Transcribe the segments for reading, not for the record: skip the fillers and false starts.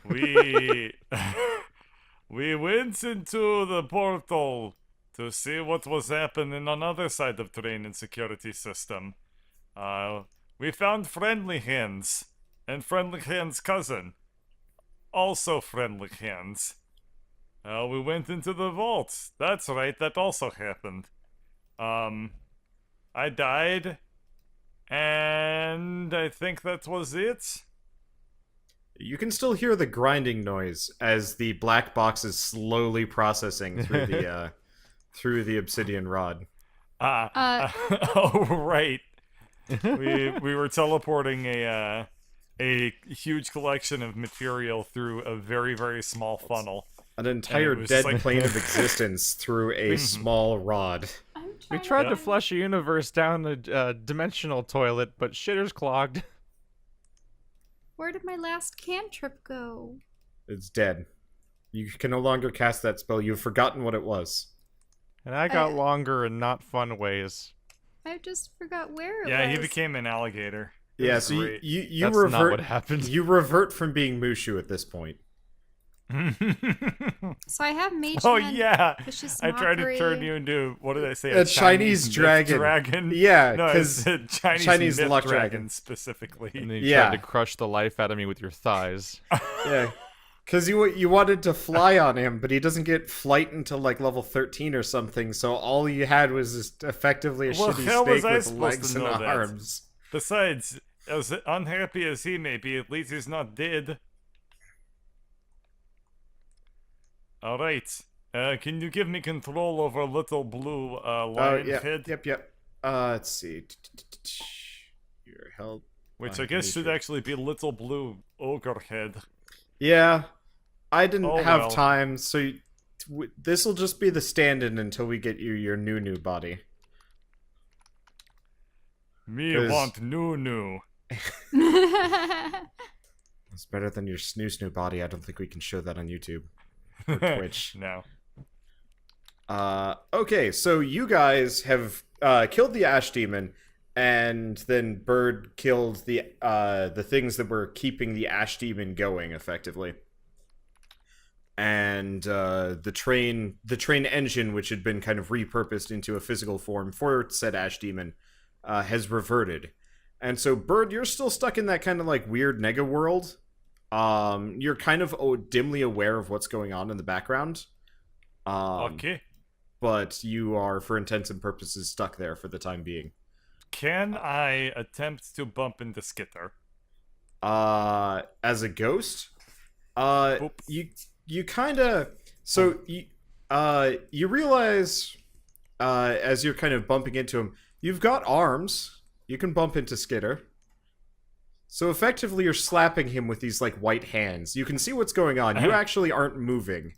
We we went into the portal to see what was happening on the other side of train and security system. We found Friendly Hands and Friendly Hands' cousin, also Friendly Hands. We went into the vault. That's right, that also happened. I died, and I think that was it. You can still hear the grinding noise as the black box is slowly processing through the obsidian rod. Oh right. We were teleporting a huge collection of material through a very, very small funnel. An entire dead like... plane of existence through a small rod. We tried to flush a universe down a dimensional toilet, but shitter's clogged. Where did my last cantrip go? It's dead. You can no longer cast that spell. You've forgotten what it was. And I got longer and not fun ways. I just forgot where it was. Yeah, he became an alligator. Yeah, so you That's revert. not what happened. You revert from being Mushu at this point. So I have Mage Oh Hand, yeah, Vicious I tried to Mockery. turn you into, what did I say? A Chinese dragon. Yeah, no, because it's Chinese myth luck dragon dragon. specifically. And then you Yeah. tried to crush the life out of me with your thighs. Yeah, because you wanted to fly on him, but he doesn't get flight until like level 13 or something. So all you had was just effectively a Well, shitty how was snake I with supposed legs to and know that? arms. Besides, as unhappy as he may be, at least he's not dead. Alright. Can you give me control over little blue lion head? Yep. Let's see. Your health. Which I guess should actually be little blue ogre head. Yeah, I didn't have well. time, so this will just be the stand-in until we get you your new body. Me 'Cause- want new. It's better than your snoo body. I don't think we can show that on YouTube or Twitch. No. Okay, so you guys have killed the ash demon, and then Bird killed the things that were keeping the ash demon going effectively. And the train engine, which had been kind of repurposed into a physical form for said ash demon, has reverted. And so Bird, you're still stuck in that kind of like weird nega world. You're kind of dimly aware of what's going on in the background. Okay. But you are, for intents and purposes, stuck there for the time being. Can I attempt to bump into Skitter? As a ghost? Oops. You kind of... So, you realize, as you're kind of bumping into him, you've got arms. You can bump into Skitter. So effectively, you're slapping him with these, like, white hands. You can see what's going on. You actually aren't moving.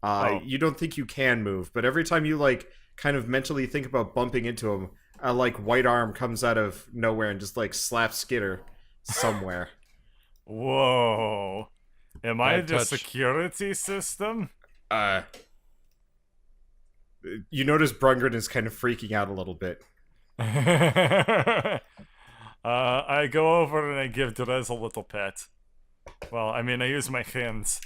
You don't think you can move, but every time you, like, kind of mentally think about bumping into him, a, like, white arm comes out of nowhere and just, like, slaps Skitter somewhere. Whoa. Am I Bad the touch. security system? You notice Brungren is kind of freaking out a little bit. I go over and I give Drez a little pet. Well, I mean, I use my hands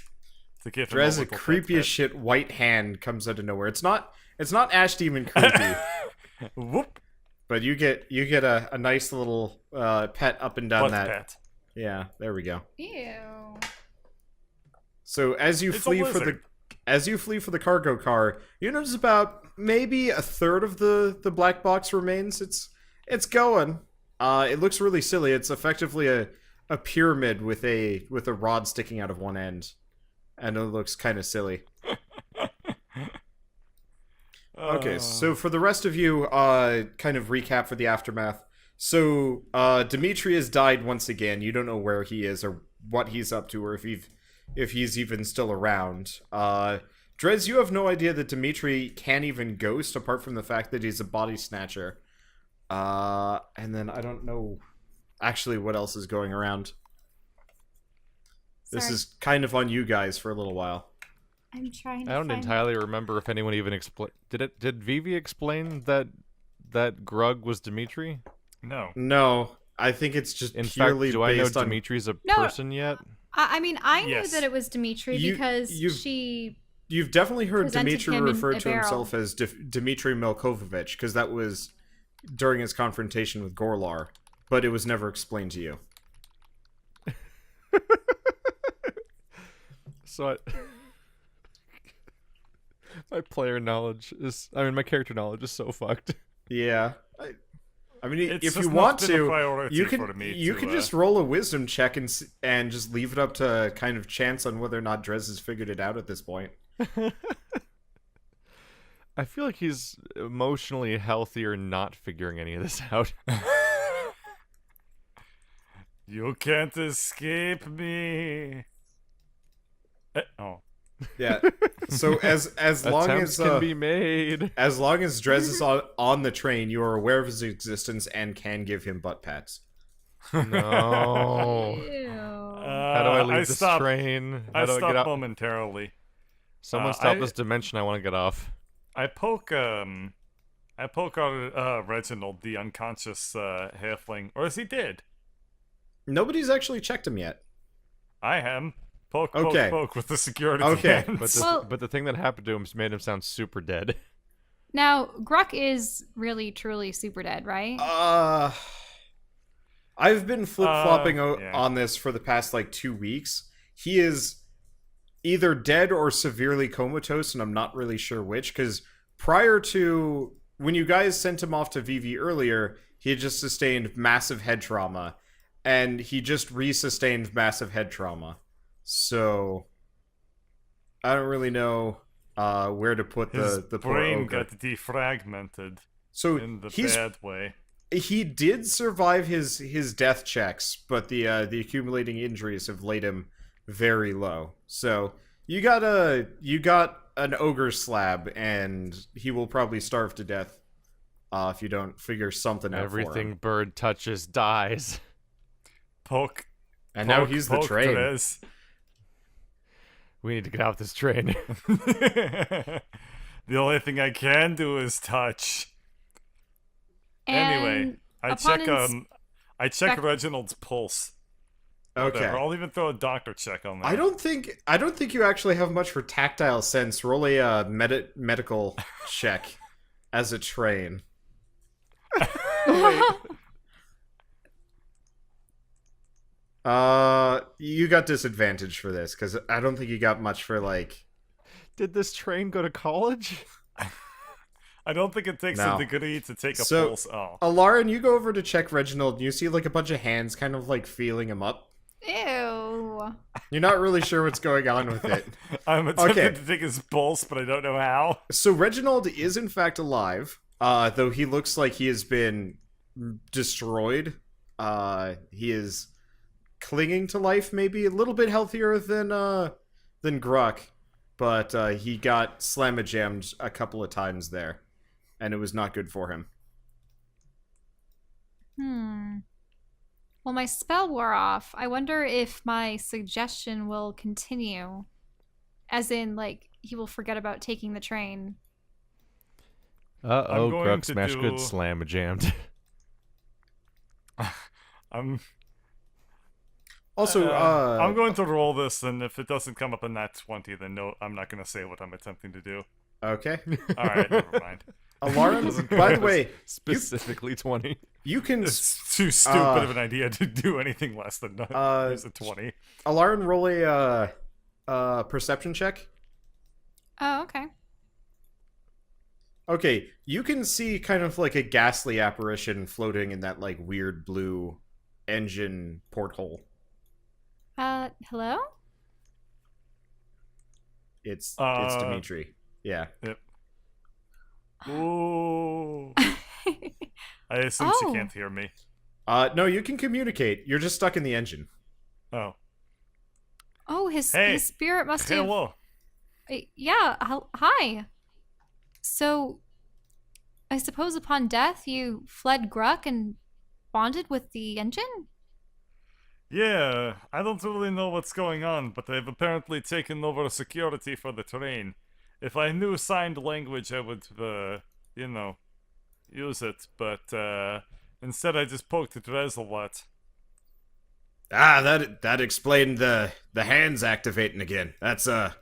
to give him a Drez, a little creepy as pet. shit white hand comes out of nowhere. It's not Ash Demon creepy, Whoop. but you get a nice little pet up and down Butt that. pet. Yeah, there we go. Ew. So as you It's a flee for lizard. the cargo car, you notice about maybe a third of the black box remains. It's going. It looks really silly. It's effectively a pyramid with a rod sticking out of one end, and it looks kind of silly. Okay, so for the rest of you, kind of recap for the aftermath. So Dimitri has died once again. You don't know where he is or what he's up to, or if he's even still around. Drez, you have no idea that Dimitri can't even ghost, apart from the fact that he's a body snatcher. And then I don't know actually what else is going around. This Sorry. is kind of on you guys for a little while. I'm trying to I don't find... entirely remember if anyone even explained. Did Vivi explain that Grug was Dimitri? No. No, I think it's just In fact, purely do I know based on... Dimitri's a No. person yet? I mean, I knew Yes. that it was Dimitri You- because you've- You've definitely heard presented Dimitri him in refer a to himself as Dimitri Milkovich, because that was during his confrontation with Gorlar, but it was never explained to you. So my player knowledge is, I mean, my character knowledge is so fucked. Yeah. I mean, It's if just you not want been a to, priority you for can me you to, can just roll a wisdom check and just leave it up to kind of chance on whether or not Drez has figured it out at this point. I feel like he's emotionally healthier not figuring any of this out. You can't escape me. Oh. Yeah. So as long Attempts as can be made. as long as Drez is on the train, you are aware of his existence and can give him butt pats. No. Ew. How do I leave this train? How I do I stop get out? momentarily. Someone stop I- this dimension. I want to get off. I poke our Reginald, the unconscious halfling, or is he dead? Nobody's actually checked him yet. I am. Poke, Okay. poke with the security Okay. hands. But the thing that happened to him made him sound super dead. Now, Gruk is really, truly super dead, right? I've been flip-flopping yeah. on this for the past, 2 weeks. He is either dead or severely comatose, and I'm not really sure which, because prior to... When you guys sent him off to VV earlier, he had just sustained massive head trauma, and he just re-sustained massive head trauma. So... I don't really know where to put His the poor brain ogre. got defragmented So in the he's bad way. he did survive his death checks, but the accumulating injuries have laid him very low. So you got an ogre slab, and he will probably starve to death if you don't figure something out for Everything him. bird touches dies. Poke. And now poke, he's the poke, train. Drez. We need to get out this train. The only thing I can do is touch. Anyway, I check spec- Reginald's pulse. Okay. Whatever, I'll even throw a doctor check on that. I don't think you actually have much for tactile sense. Roll a medical check as a train. You got disadvantage for this because I don't think you got much for Did this train go to college? I don't think it takes No. a degree to take a So- pulse. Oh. Alarin, you go over to check Reginald, and you see a bunch of hands kind of feeling him up. Ew. You're not really sure what's going on with it. I'm attempting Okay. to take his pulse, but I don't know how. So Reginald is in fact alive, though he looks like he has been destroyed. He is clinging to life, maybe a little bit healthier than Gruk, but he got slamma-jammed a couple of times there, and it was not good for him. Well, my spell wore off. I wonder if my suggestion will continue. As in, he will forget about taking the train. Uh-oh, going Grug to smash do- good slam jammed. Also, I'm going to roll this, and if it doesn't come up in that 20, then no, I'm not going to say what I'm attempting to do. okay. All right, never mind. Alarin, by the way, Specifically 20. you can It's too stupid of an idea to do anything less than there's a 20. Alarin roll a perception check. Oh, okay. Okay, you can see kind of a ghastly apparition floating in that weird blue engine porthole. Hello? It's Uh, Dimitri. Yeah. Ooh. I assume she Oh. can't hear me. No, you can communicate. You're just stuck in the engine. Oh. Oh, his Hey. spirit must have... Hello. Yeah, hi. So, I suppose upon death you fled Gruk and bonded with the engine? Yeah, I don't really know what's going on, but they've apparently taken over security for the train. If I knew signed language, I would, use it, but instead I just poked Drez a lot. That explained the hands activating again. That's well,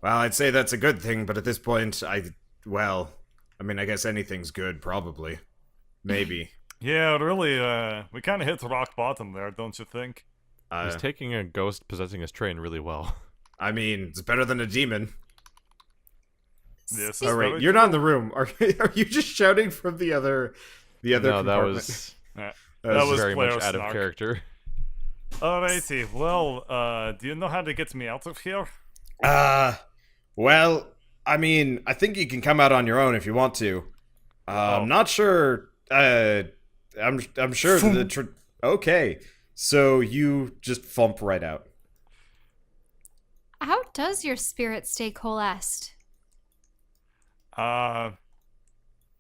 I'd say that's a good thing, but at this point, I mean, I guess anything's good, probably, maybe. Yeah, really, we kind of hit rock bottom there, don't you think? He's taking a ghost possessing his train really well. I mean, it's better than a demon. Yes. All right, you're not in the room. Are you just shouting from the other? No, compartment? that was That was very player much out of snark. character. Alrighty, well, do you know how to get me out of here? Well, I mean, I think you can come out on your own if you want to. I'm not sure. I'm sure okay, so you just thump right out. How does your spirit stay coalesced?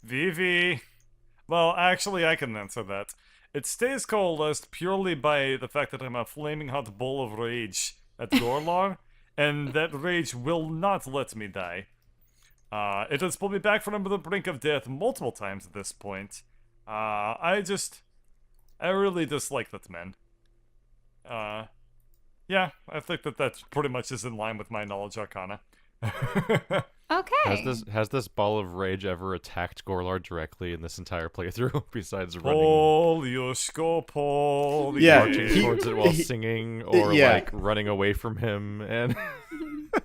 Vivi. Well, actually, I can answer that. It stays coalesced purely by the fact that I'm a flaming hot ball of rage at Gorlar, and that rage will not let me die. It has pulled me back from the brink of death multiple times at this point. I really dislike that man. Yeah, I think that pretty much is in line with my knowledge arcana. Okay. Has this ball of rage ever attacked Gorlar directly in this entire playthrough, besides running Paul, you score, Paul. Yeah, marching towards it while singing, or yeah. like running away from him? And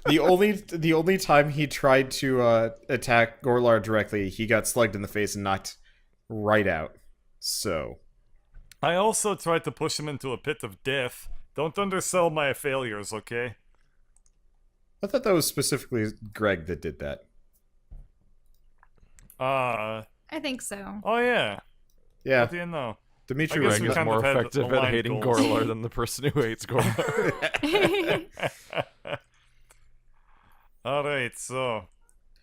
The only time he tried to attack Gorlar directly, he got slugged in the face and knocked right out. So I also tried to push him into a pit of death. Don't undersell my failures, okay? I thought that was specifically Greg that did that. I think so. Oh yeah. Yeah, What do you know? Dimitri I was guess we Greg is kind more of had effective at aligned hating goals. Gorlar than the person who hates Gorlar. Alright, so...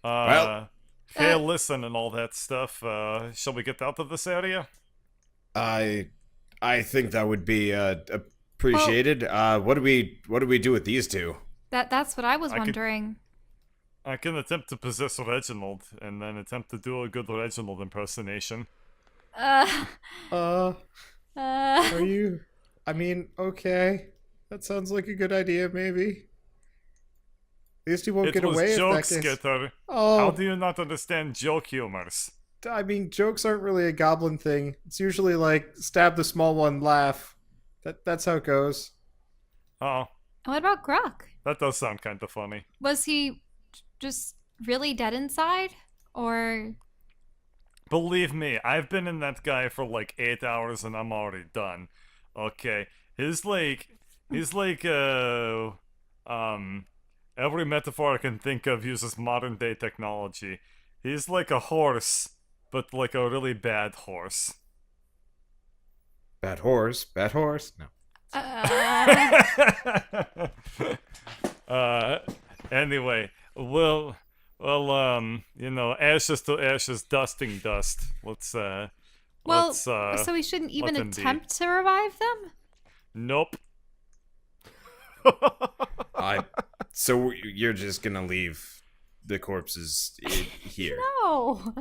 Well- fair listen and all that stuff. Shall we get out of this area? I think that would be appreciated. What do we do with these two? That's what I was I could- wondering. I can attempt to possess Reginald, and then attempt to do a good Reginald impersonation. Uh, Are you? I mean, okay, that sounds like a good idea. Maybe these two won't It get was away. jokes, if that case. Skitter. Oh, How do you not understand joke humors? I mean, jokes aren't really a goblin thing. It's usually like stab the small one, laugh. That's how it goes. Oh, what about Kruk? that does sound kind of funny. Was he just really dead inside? Or... Believe me, I've been in that guy for like 8 hours and I'm already done. Okay, he's like, every metaphor I can think of uses modern day technology. He's like a horse, but like a really bad horse. Bad horse. No. Anyway, well, you know, ashes to ashes, dusting dust. well, let's, so we shouldn't even let them be. attempt to revive them? Nope. So you're just gonna leave the corpses here? No.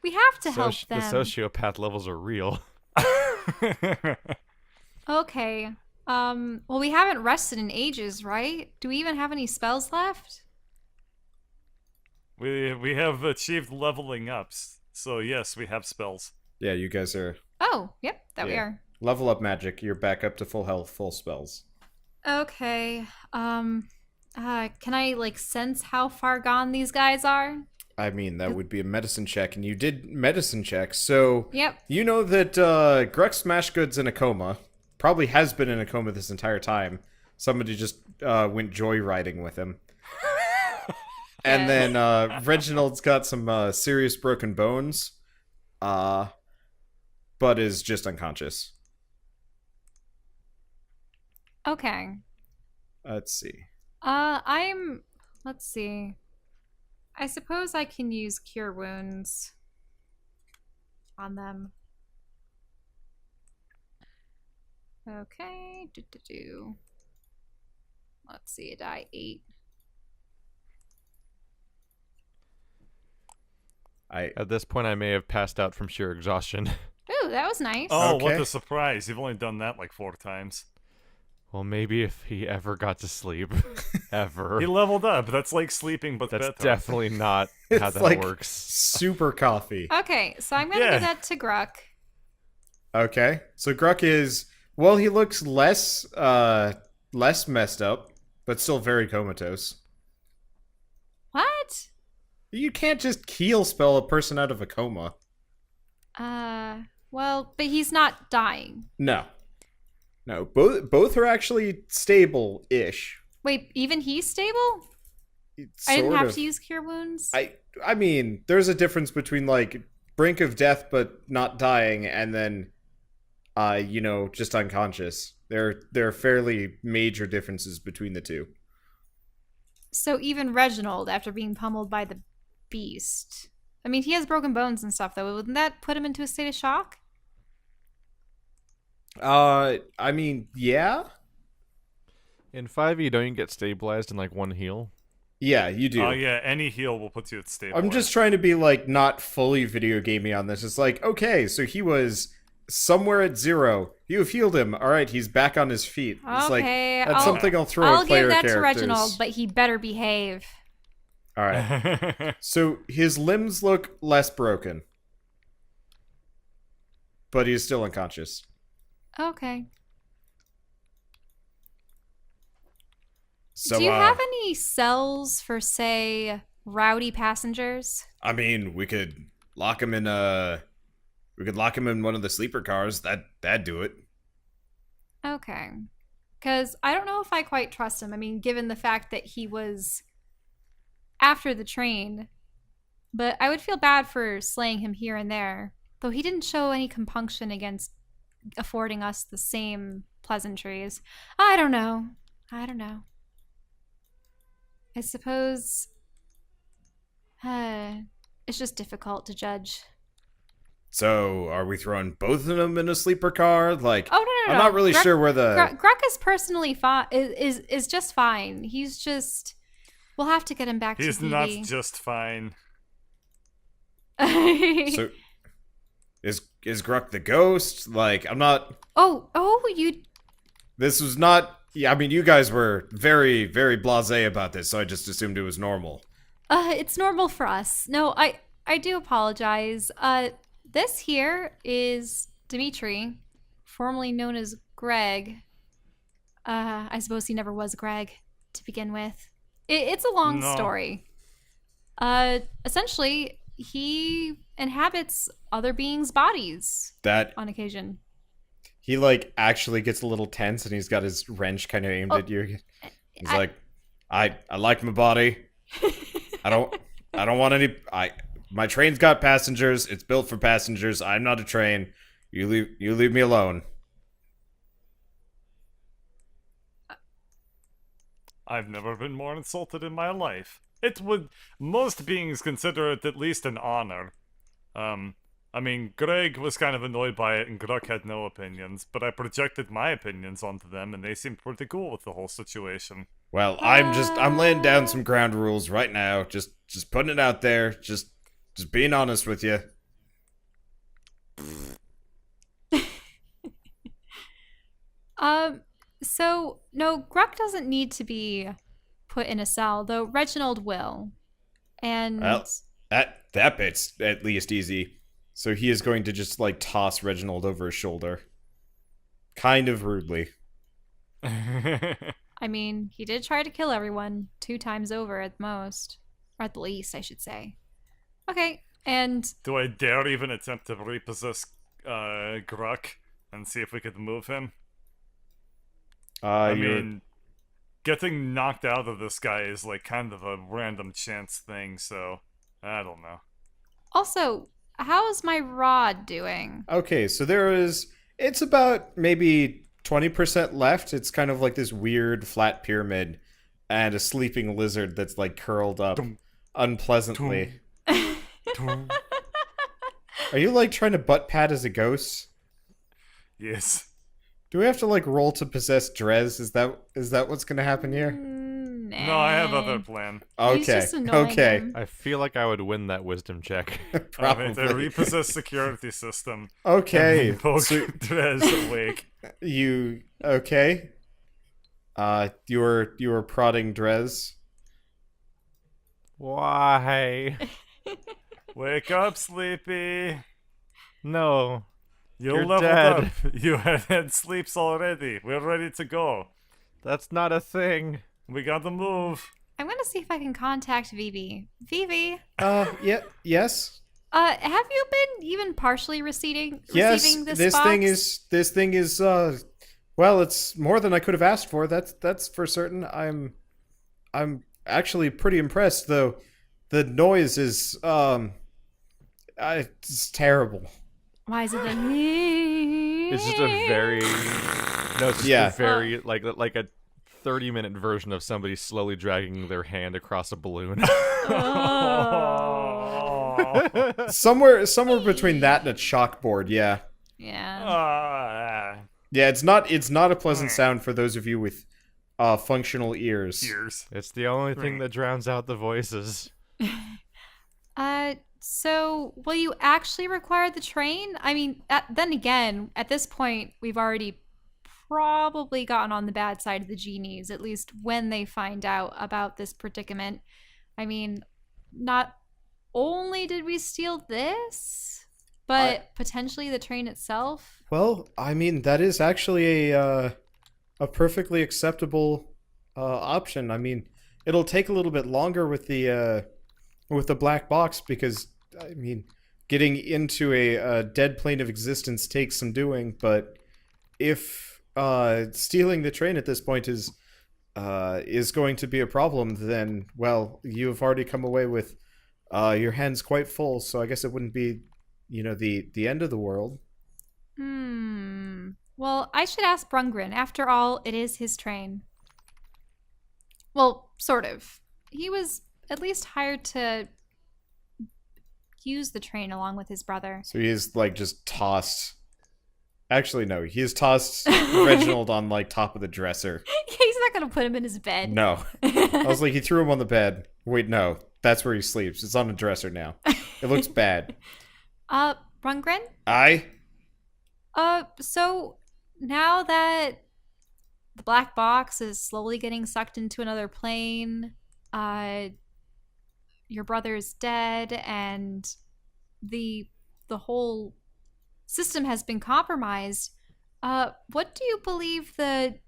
We have to help The them. sociopath levels are real. Okay. Well, we haven't rested in ages, right? Do we even have any spells left? We have achieved leveling ups, so yes, we have spells. Yeah, you guys are Oh, yep, that we Yeah. are. level up magic. You're back up to full health, full spells. Okay. Can I like sense how far gone these guys are? I mean, that would be a medicine check, and you did medicine check, so Yep. you know that Grux Smashgood's in a coma. Probably has been in a coma this entire time. Somebody just went joyriding with him. And then Reginald's got some serious broken bones, but is just unconscious. Okay. Let's see. Let's see. I suppose I can use Cure Wounds on them. Okay. Let's see, a die 8. At this point, I may have passed out from sheer exhaustion. Ooh, that was nice. Oh, what Okay. a surprise. You've only done that like 4 times. Well, maybe if he ever got to sleep. Ever. He leveled up. That's like sleeping, but That's better. definitely not how It's that like works. super coffee. Okay, so I'm gonna Yeah. give that to Gruk. Okay, so Gruk is, well, he looks less messed up, but still very comatose. What? You can't just heal spell a person out of a coma. Well, but he's not dying. No, both are actually stable-ish. Wait, even he's stable? I didn't have to use cure wounds. I mean, there's a difference between like brink of death but not dying, and then, just unconscious. There are fairly major differences between the two. So even Reginald, after being pummeled by the beast, I mean, he has broken bones and stuff, though. Wouldn't that put him into a state of shock? I mean, yeah, In 5e, don't you get stabilized in like one heal? yeah, you do. Oh, yeah, any heal will put you at stable. I'm just trying to be like not fully video gamey on this. It's like, okay, so he was somewhere at 0. You've healed him. All right, he's back on his feet. It's like Okay, that's something I'll throw I'll at player give that characters. to Reginald, but he better behave. All right. So his limbs look less broken, but he's still unconscious. Okay. So Do you have any cells for, say, rowdy passengers? I mean, we could lock him in one of the sleeper cars. That'd do it. Okay. Because I don't know if I quite trust him. I mean, given the fact that he was after the train. But I would feel bad for slaying him here and there. Though he didn't show any compunction against affording us the same pleasantries. I don't know. I suppose it's just difficult to judge. So, are we throwing both of them in a sleeper car? Like, Oh no! I'm not really Gruk- sure where the Gruk is personally fine. Is just fine. He's just. We'll have to get him back He's to not TV. just fine. So is Gruk the ghost? Like, I'm not. Oh, you. This was not. Yeah, I mean, you guys were very, very blasé about this, so I just assumed it was normal. It's normal for us. No, I do apologize. This here is Dimitri, formerly known as Greg. I suppose he never was Greg to begin with. It's a long No. story. Essentially, he inhabits other beings' bodies That on occasion. he like actually gets a little tense, and he's got his wrench kind of aimed at you. He's like, I like my body. I don't want any. My train's got passengers. It's built for passengers. I'm not a train. You leave me alone. I've never been more insulted in my life. It would. Most beings consider it at least an honor. I mean, Greg was kind of annoyed by it, and Gruk had no opinions, but I projected my opinions onto them, and they seemed pretty cool with the whole situation. Well, I'm laying down some ground rules right now. Just putting it out there. Just being honest with you. So no, Gruk doesn't need to be put in a cell, though Reginald will. And Well, that bit's at least easy. So he is going to just like toss Reginald over his shoulder, kind of rudely. I mean, he did try to kill everyone 2 times over at most. Or at the least, I should say. Okay, and Do I dare even attempt to repossess Gruk and see if we could move him? I mean, getting knocked out of this guy is like kind of a random chance thing, so I don't know. also, how's my rod doing? okay. So it's about maybe 20% left. It's kind of like this weird flat pyramid, and a sleeping lizard that's like curled up unpleasantly. Are you like trying to butt pat as a ghost? Yes. Do we have to like roll to possess Drez? Is that what's gonna happen here? Nah. No, I have other plan. He's Okay. just annoying Okay. him. I feel like I would win that wisdom check. Alright, the Probably. repossessed security system. Okay. And poke So Drez awake. you okay? You were prodding Drez. Why? Wake up, Sleepy. No. You're You're leveled dead. up. You had sleeps already. We're ready to go. That's not a thing. We gotta move. I'm gonna see if I can contact Vivi. Vivi, Yeah. Yes. have you been even partially receiving Yes. this box? This thing is. Well, it's more than I could have asked for. That's for certain. I'm actually pretty impressed, though. The noise is it's terrible. Why is it the It's just a very no, it's just Yeah. a very like a 30-minute version of somebody slowly dragging their hand across a balloon. Oh. Somewhere between that and a chalkboard. Yeah. Yeah. Yeah. It's not a pleasant sound for those of you with functional ears. Ears. It's the only thing that drowns out the voices. So will you actually require the train? I mean, then again, at this point, we've already probably gotten on the bad side of the genies, at least when they find out about this predicament. I mean, not only did we steal this, but potentially the train itself. Well, I mean, that is actually a perfectly acceptable option. I mean, it'll take a little bit longer with the black box because, I mean, getting into a dead plane of existence takes some doing. But if stealing the train at this point is going to be a problem, then, well, you've already come away with your hands quite full. So I guess it wouldn't be, the end of the world. Well, I should ask Brungren. After all, it is his train. Well, sort of. He was at least hired to use the train along with his brother. So he is like just tossed. Actually, no, he has tossed Reginald on like top of the dresser. He's not gonna put him in his bed. No, I was like, he threw him on the bed. Wait, no, that's where he sleeps. It's on a dresser now. It looks bad. Brungren? I. So now that the black box is slowly getting sucked into another plane, your brother is dead, and the whole system has been compromised. What do you believe the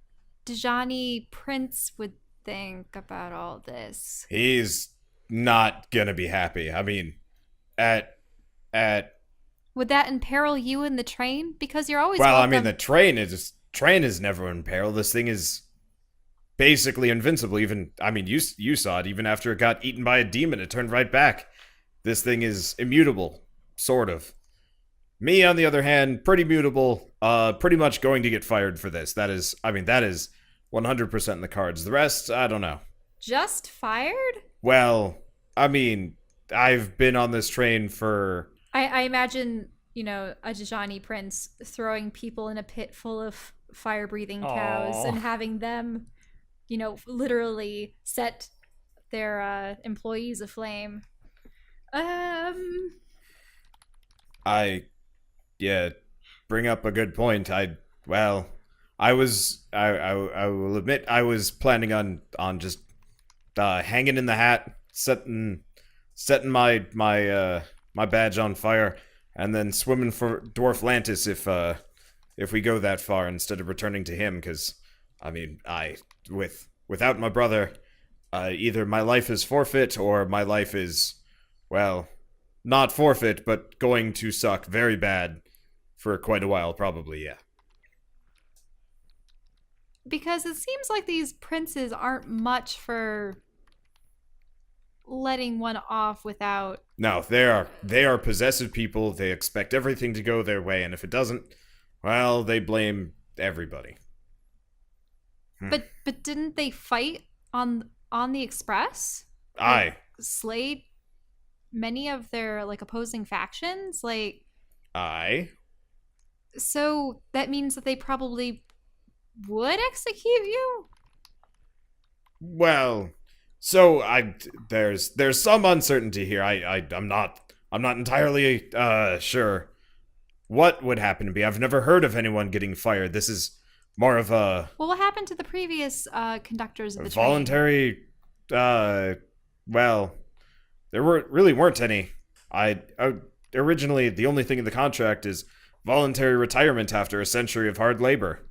DaJani prince would think about all this? He's not gonna be happy. I mean, at. Would that imperil you in the train? Because you're always Well, I welcome. mean, the train is never in peril. This thing is basically invincible. Even, I mean, you saw it. Even after it got eaten by a demon, it turned right back. This thing is immutable, sort of. Me, on the other hand, pretty mutable. Pretty much going to get fired for this. That is 100% in the cards. The rest, I don't know. Just fired? Well, I mean, I've been on this train for. I imagine, a DaJani prince throwing people in a pit full of fire-breathing cows Aw. and having them, literally set their employees aflame. Bring up a good point. I will admit I was planning on just hanging in the hat, setting my badge on fire, and then swimming for Dwarf Lantis if we go that far instead of returning to him. Because I mean, without my brother, either my life is forfeit or my life is, well, not forfeit, but going to suck very bad for quite a while, probably. Yeah. Because it seems like these princes aren't much for letting one off without. No, they are possessive people. They expect everything to go their way, and if it doesn't, well, they blame everybody. But didn't they fight on the express? Aye. Slayed many of their opposing factions? Aye. So that means that they probably would execute you? Well, so there's some uncertainty here. I'm not entirely sure what would happen to me. I've never heard of anyone getting fired. This is more of a Well, what happened to the previous conductors of the train? voluntary. Well, there weren't any. I originally the only thing in the contract is voluntary retirement after a century of hard labor.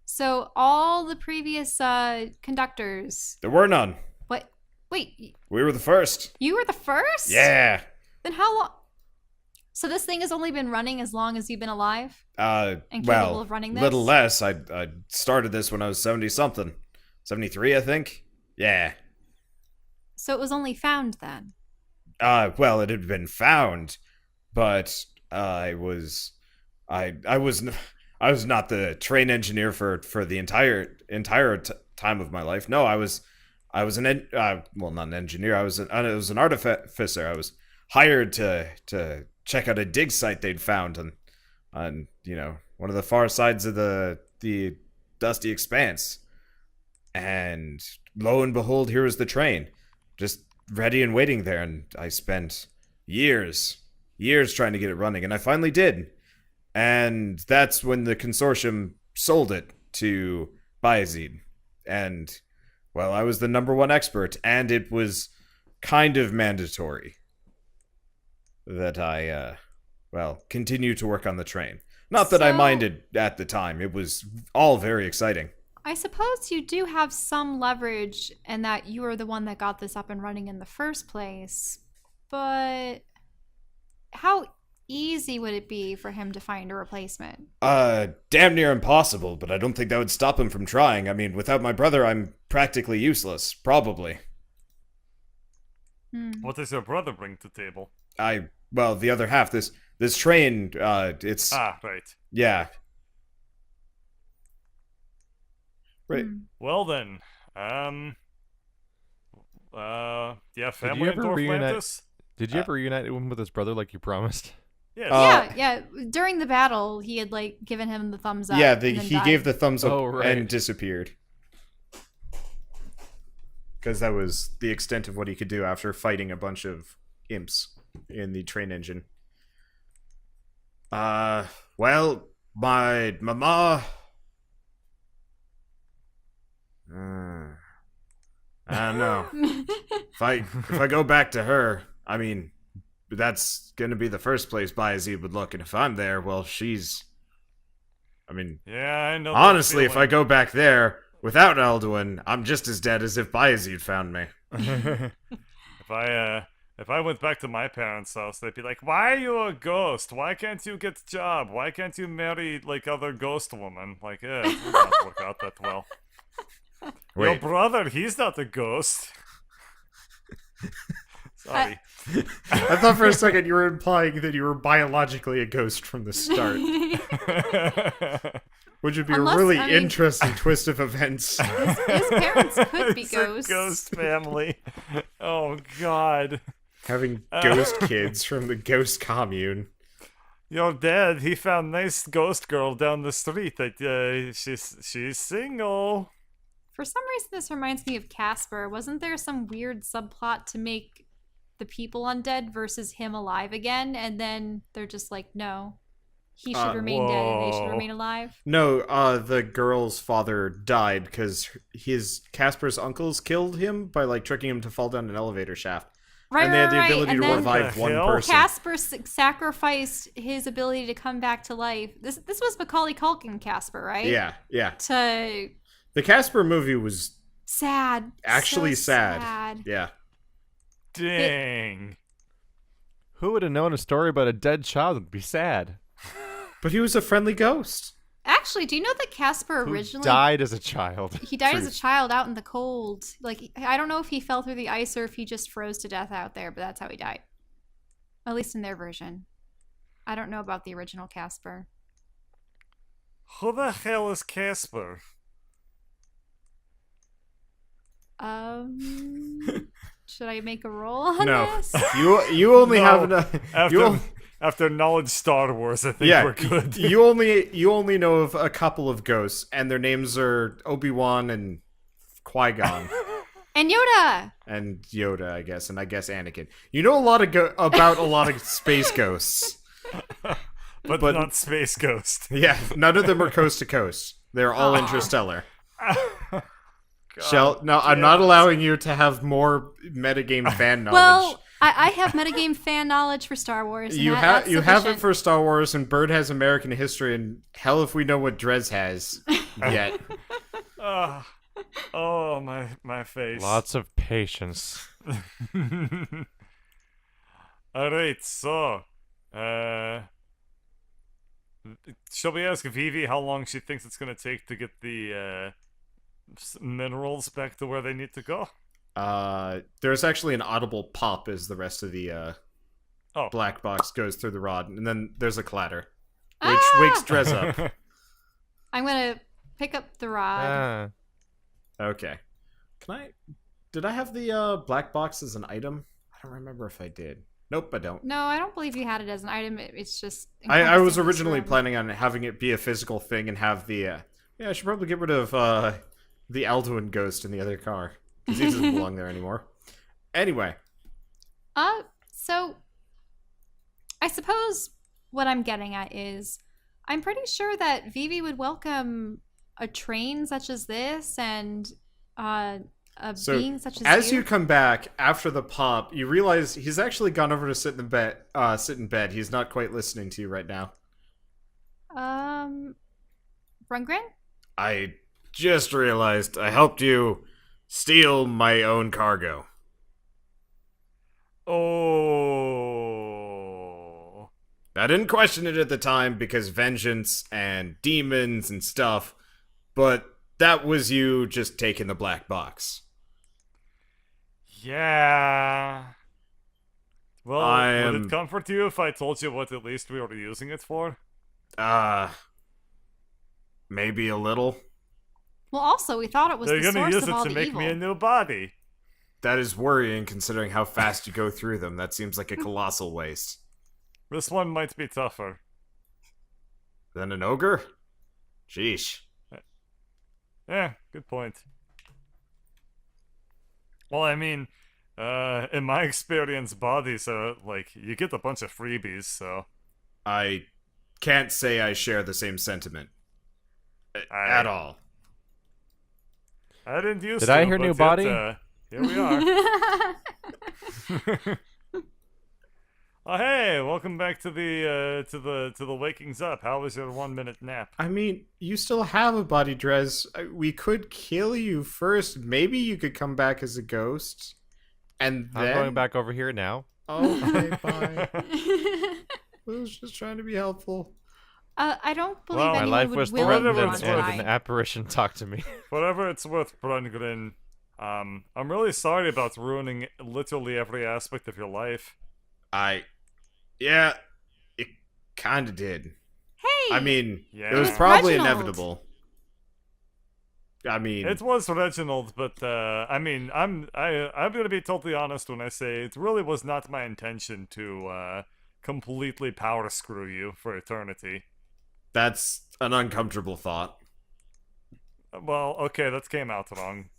So all the previous conductors. There were none. What? Wait, We were the first. you were the first? Yeah. Then how long? So this thing has only been running as long as you've been alive? And capable Well, of running this? little less. I started this when I was 70 something, 73, I think. Yeah. So it was only found then. Well, it had been found, but I was not the train engineer for the entire time of my life. No, I was not an engineer. I was an artificer. I was hired to check out a dig site they'd found on one of the far sides of the dusty expanse. And lo and behold, here was the train, just ready and waiting there. And I spent years trying to get it running, and I finally did. And that's when the consortium sold it to Bayezid. And, well, I was the #1 expert, and it was kind of mandatory that I, continue to work on the train. Not that I So- minded at the time. It was all very exciting. I suppose you do have some leverage in that you were the one that got this up and running in the first place. But how easy would it be for him to find a replacement? Damn near impossible, but I don't think that would stop him from trying. I mean, without my brother, I'm practically useless, probably. What does your brother bring to table? Well, the other half, this train, it's, Right. yeah. Right. Well then, do you have Did family you in ever reunite? Atlantis? Did you ever reunite him with his brother like you promised? Yes. Yeah. During the battle, he had given him the thumbs up. Yeah, and then he died. gave the thumbs up Oh, right. and disappeared. Because that was the extent of what he could do after fighting a bunch of imps in the train engine. Well, my mama... I don't know. If I go back to her, I mean, that's gonna be the first place Bayezid would look, and if I'm there, well, she's... I mean, Yeah, I know. that honestly, if I feeling. go back there without Alduin, I'm just as dead as if Bayezid found me. If I went back to my parents' house, they'd be like, "Why are you a ghost? Why can't you get a job? Why can't you marry other ghost women?" Like, it would not work out that well. Your Wait, brother, he's not a ghost. Sorry. I thought for a second you were implying that you were biologically a ghost from the start, which would be Unless, a really I mean- interesting twist of events. His parents could be It's a ghosts. ghost family. Oh God. Having ghost kids from the ghost commune. Your dad, he found nice ghost girl down the street. That she's single. For some reason, this reminds me of Casper. Wasn't there some weird subplot to make the people undead versus him alive again? And then they're just like, no, he should remain dead and they should whoa. remain alive. No, the girl's father died because Casper's uncles killed him by tricking him to fall down an elevator shaft. Right, And they had the right, ability and to then revive The one hell? person. Casper sacrificed his ability to come back to life. This was Macaulay Culkin Casper, right? Yeah. To The Casper movie was sad. actually So sad. Yeah. Dang. Who would have known a story about a dead child would be sad? But he was a friendly ghost. Actually, do you know that Casper Who originally died as a child? he died as Truth. a child out in the cold? I don't know if he fell through the ice or if he just froze to death out there, but that's how he died. At least in their version. I don't know about the original Casper. Who the hell is Casper? Should I make a roll on No. this? You only No. have enough. After knowledge Star Wars, I think Yeah, we're good. you only know of a couple of ghosts, and their names are Obi-Wan and Qui-Gon, And Yoda! and Yoda, I guess, and I guess Anakin. You know a lot about a lot of space ghosts. But not Space Ghost. Yeah, none of them are coast to coast. They're all interstellar. Shell, no, I'm not allowing you to have more metagame fan knowledge. Well, I have metagame fan knowledge for Star Wars. And you that's have it sufficient. for Star Wars, and Bird has American history, and hell if we know what Drez has yet. Oh, my face. Lots of patience. Alright, so, shall we ask Vivi how long she thinks it's gonna take to get the, minerals back to where they need to go? There's actually an audible pop as the rest of the black box goes through the rod, and then there's a clatter, which wakes Drez up. I'm gonna pick up the rod. Okay. Did I have the black box as an item? I don't remember if I did. Nope, I don't. No, I don't believe you had it as an item. It's just. I was encompassing this originally room. planning on having it be a physical thing and have the. Yeah, I should probably get rid of the Alduin ghost in the other car because he doesn't belong there anymore. Anyway. So I suppose what I'm getting at is I'm pretty sure that Vivi would welcome a train such as this and a being such as you come back after the pop, you realize he's actually gone over to sit in bed. He's not quite listening to you right now. Rundgren? I just realized I helped you steal my own cargo. Oh. I didn't question it at the time because vengeance and demons and stuff, but that was you just taking the black box. Yeah. Well, would I'm- it comfort you if I told you what at least we were using it for? Maybe a little. Well, also, we thought it was They're the gonna source use of it all to the make evil. me a new body. That is worrying considering how fast you go through them. That seems like a colossal waste. This one might be tougher. Than an ogre? Sheesh. Yeah, good point. Well, I mean, in my experience, bodies are, like, you get a bunch of freebies, so... I can't say I share the same sentiment. At all. I didn't use Did to, I hear but new yet, body? Here we are. Oh, hey, welcome back to the Wakings Up. How was your 1 minute nap? I mean, you still have a body, Drez. We could kill you first. Maybe you could come back as a ghost. And then... I'm going back over here now. Okay, bye. I was just trying to be helpful. I don't believe Well, My anyone life would was willingly threatened whatever and, it's and worth. an apparition talked to me. Whatever it's worth, Brungren, I'm really sorry about ruining literally every aspect of your life. Yeah, it kind of did. Hey! I mean, Yeah. it was It's probably Reginald. inevitable. I mean, It was Reginald, but I mean, I'm gonna be totally honest when I say it really was not my intention to completely power screw you for eternity. that's an uncomfortable thought. Well, okay, that came out wrong.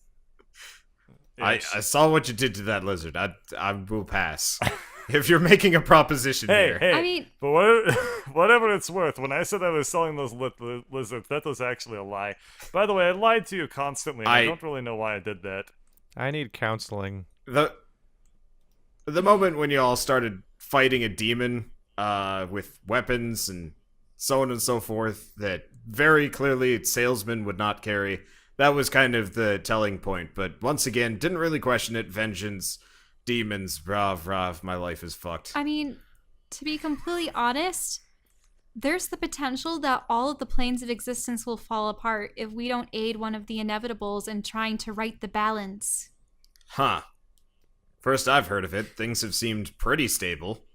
I Ish. saw what you did to that lizard. I will pass. If you're making a proposition Hey, here. hey, I mean- but whatever it's worth, when I said I was selling those lizards, that was actually a lie. By the way, I lied to you constantly, and I don't really know why I did that. I need counseling. The moment when you all started fighting a demon with weapons and so on and so forth that very clearly salesmen would not carry, that was kind of the telling point. But once again, didn't really question it. Vengeance, demons, rav, my life is fucked. I mean, to be completely honest, there's the potential that all of the planes of existence will fall apart if we don't aid one of the inevitables in trying to right the balance. Huh. First I've heard of it, things have seemed pretty stable.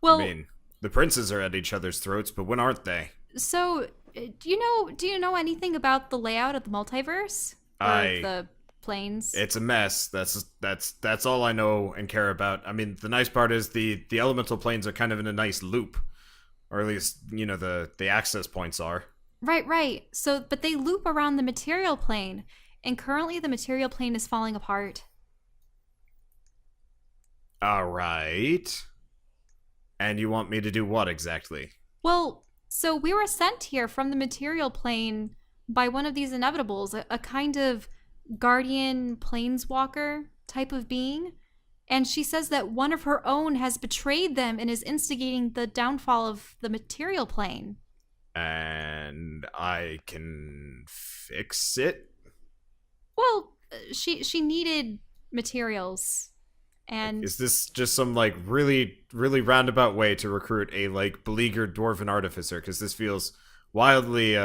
Well, I mean, the princes are at each other's throats, but when aren't they? so do you know anything about the layout of the multiverse? Or the planes? It's a mess. That's all I know and care about. I mean, the nice part is the elemental planes are kind of in a nice loop. Or at least, you know, the access points are. Right. So, but they loop around the material plane. and currently the material plane is falling apart. All right. And you want me to do what exactly? Well, so we were sent here from the material plane by one of these inevitables, a kind of guardian planeswalker type of being. And she says that one of her own has betrayed them and is instigating the downfall of the material plane. And I can fix it? Well, she needed materials. And Is this just some, like, really, really roundabout way to recruit a, like, beleaguered dwarven artificer? Because this feels wildly